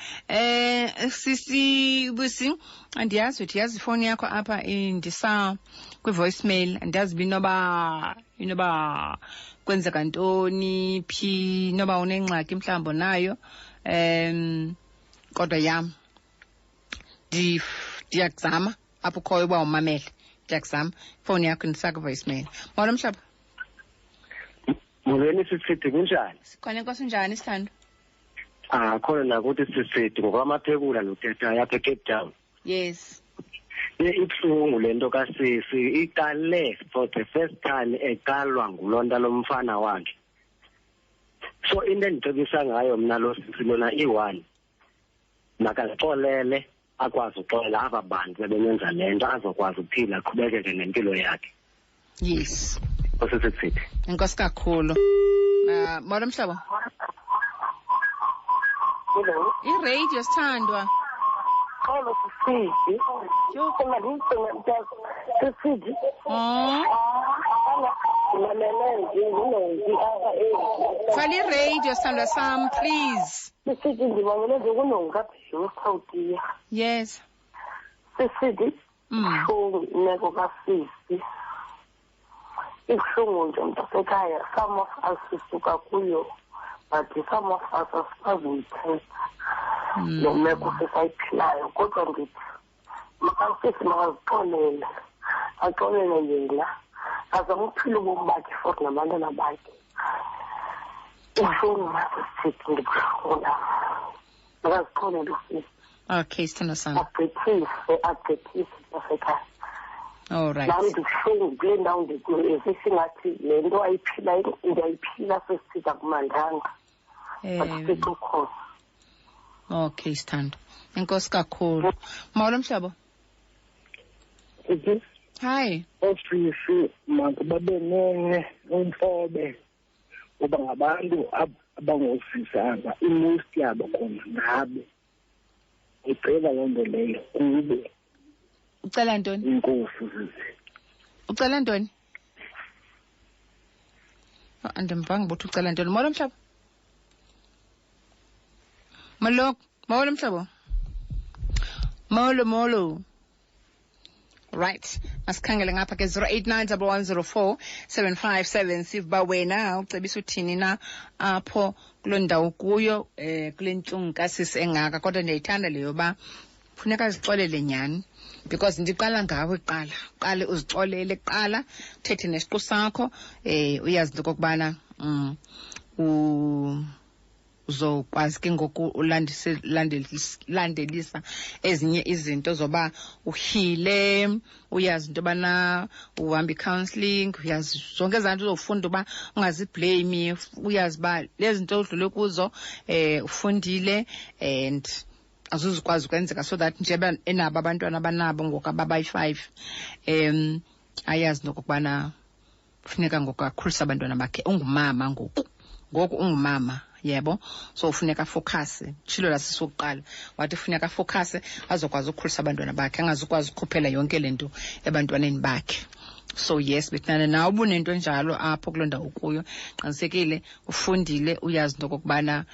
sisi busi andiyazi uthi yazi ifoni yakho apha indisa kwi-voicemail andiyazi inoba kwenzeka ntoni phi noba unengxaki mhlawumbi nayo kodwa yam ndiyakuzama apho ukhoyo uba umamele ndiyakuzama ifoni yakho ndisaka voicemail molo mhlaba molweni sisithi kunjani sikhona enkosi njani sithando khona nakuthi sisithi ngokwamaphekula lothetha yapha eCape Town yes ibuhlungu lento kasisi iqale for the first time eqalwa ngulonta lomfana wakhe so into endicebisa ngayo mna lo sisi lona i-1 makazixolele akwazi uxolela aba bantu bebenyenza lento azokwazi ukuphila aqhubekeke nempilo yakhe yes osisithi enkosi kakhulu molo mhlaba i-radio sithandwa Hello, Sisi. You come and Sisi. Fali radio sithandwa sam please. Sisi ndibangele nje kunonga phezulu yes. Sisi. Neko kasisi. Ibuhlungu nje mntasekhaya some of us sisuka kuyo but some of us asikwazi uyithetha. Lo meko sesayiphilayo kodwa ndithi makasisi makazixolele axolele yena azamphila ubomi bakhe futhi nabantwana bakhe ubuhlungu masisithi ndibuhlungu makazixolele usisi okay sithando sam agqithise mntasekhaya all right nami ndibuhlungu kule ndawo ndikuyo sesingathi le nto ayiphilayo ndiyayiphila sesithi akumandanga but ukhona okay sithando enkosi kakhulu mawolo mhlaba hi ofisi makubabe umfobe uba ngabantu abangofisanga imost yabo khona ngabe icela loo nto leyo kube ucela ntoni inkosi ucela ntoni andimvanga ukuthi ucela ntoni molo mhlaba molo mhlaba molo right asikhangele ngapha ke 0891104757 siva wena ucebisa uthini na apho kuloo ndawo kuyo kule ntlungu kasisi engaka kodwa ndiyayithanda leyo ba funeka zixolele nyani because ndiqala ngawe qale uzixolele qala uthethe nesiqu sakho uyazi into kokubana uzokwazi ke ngoku ulandelisa ezinye izinto zoba uhile uyazi into bana uhamba i-counselling uyazi zonke ezanto uzofunda uba ungaziblame uyazi ba lezi zinto udlule kuzo ufundile and azuzukwazi ukwenzeka so that njengoba enabo abantwana abanabo ngoku ababayi-5 ayazi into kokubana funeka ngoku akhulisa abantwana bakhe ungumama ngoku ungumama yebo so ufuneka focus chilo lasisokuqala wathi ufuneka focus azokwazi ukukhulisa abantwana bakhe angazukwazi ukukhuphela yonke lento ebantwaneni bakhe so yes bethana nawe ubunento njalo apho kulonda ukuyo qinisekile ufundile uyazi into kokubana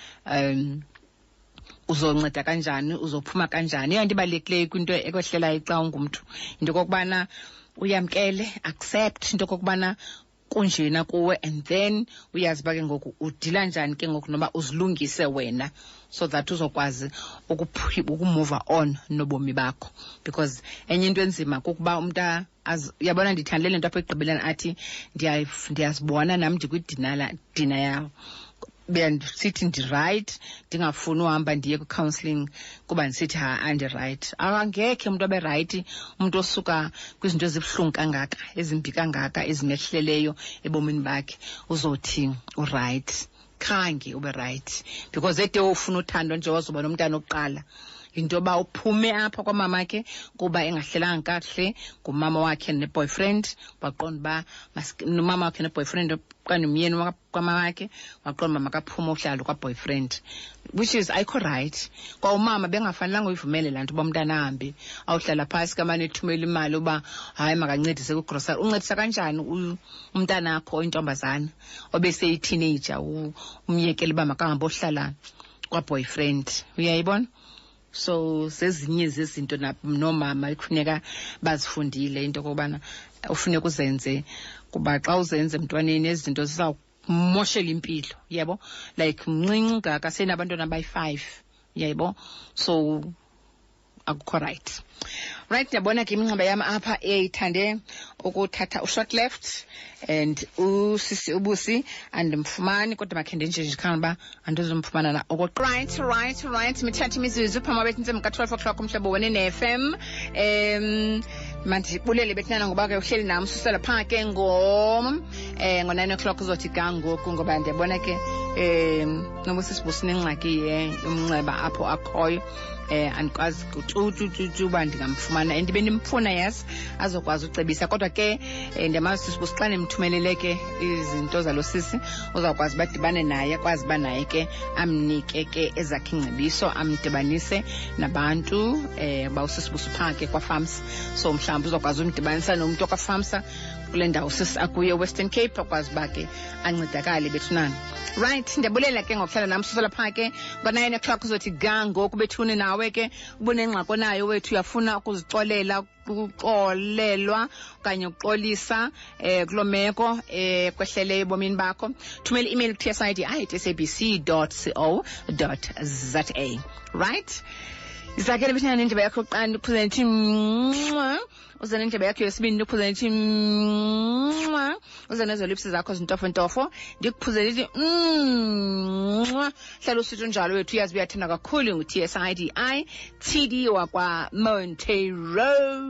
uzonceda kanjani uzophuma kanjani iyo nto ibalulekileyo kwinto ekwehlelayo xa ungumntu into kokubana uyamkele accept into kokubana kunjena kuwe and then uyazi ba ke ngoku udila njani ke ngoku noba uzilungise wena so that uzokwazi ukumove on nobomi bakho because enye into enzima kukuba umuntu uyabona ndithandele into apho ekugqibeleni athi ndiyazibona nami ndikwidina yawo sithi ndi-right ndingafuni uhamba ndiye kwi-counselling kuba ndisithi andi-right. Angekhe umuntu abe right umuntu osuka kwizinto ezibuhlungu kangaka, ezimbi kangaka, ezimehleleyo ebomini bakhe uzothi u-right. Khange ube right, because ede ufuna uthando nje wazoba nomntana oqala into yoba uphume apha kwamama ke kuba engahlelanga kakuhle ngumama wakhe ne-boyfriend, waqonda uba nomama wakhe ne-boyfriend okanye umyeni kwamama wakhe waqonda uba makaphume uhlalo kwa-boyfriend, which is ayikho right. Kwa umama bengafanelanga uyivumele laa nto uba umntana ahambe awuhlala phasi kamane ethumela imali uba hayi makancedise kwigrosari. Uncedisa kanjani umntana akho oyintombazana obeseyiteenager umyekele uba makahambe ohlala kwa-boyfriend? Uyayibona? So zezinye zezinto nomama kufuneka bazifundile into okubana ufuneka uzenze, kuba xa uzenze emntwaneni ezinto zizawumoshela impilo, yebo, like mncinci ngaka senabantwana abayi-5, yebo, so akukho right. Right, ndiyabona ke iminxeba yam apha ithande ukuthatha u-short left and usisi ubusi andimfumani kodwa makhe ndenje khanga uba andizomfumana na oko. Right mithatha imizuzu phama bethi ntse mka-12 o'clock umhlobo wene ne-FM. Mandibulele bethinana ngoba ke uhleli nam susela phaa ke ngo-9 o'clock uzothi ga ngoku, ngoba ndiyabona ke noba sisibusi nengxaki yomnxeba apho akhoyo. Andikwazi uba ndingamfumana and bendimfuna, yes, azokwazi ucebisa, kodwa ke ndiyamazi sisibusi xa ndimthumelele ke izinto zalo sisi uzawukwazi badibane naye, akwazi uba naye ke amnike ke ezakhe ingcebiso, amdibanise nabantu bawusisibusi phaa ke kwa-FAMSA. So mhlawumbi uzokwazi umdibanisa nomntu okwa-FAMSA kule ndawo sisi akuye Western Cape, akwazi uba ke ancedakale bethunana. Right, ndiyabulela ke ngokuhlala nam susela phaa ke ngo-9 o'clock uzothi ga ngoku bethune nawe ke ubunengxako nayo wethu, uyafuna ukuzixolela, ukuxolelwa okanye ukuxolisa kuloo meko kwehleleyo ebomini bakho, thumela i-email tsidi@sabc.co.za. Right, izakele bethina nendaba yakho yokuqala ndikhuze ndithi uze nendaba yakho yesibini ndikhuze ndithi uze nezo lipsi zakho zintofontofo ndikuphuze ndithi hlala usithu njalo wethu, uyazi uyathanda kakhulu ngu-TSIDI TD wakwa Monterey.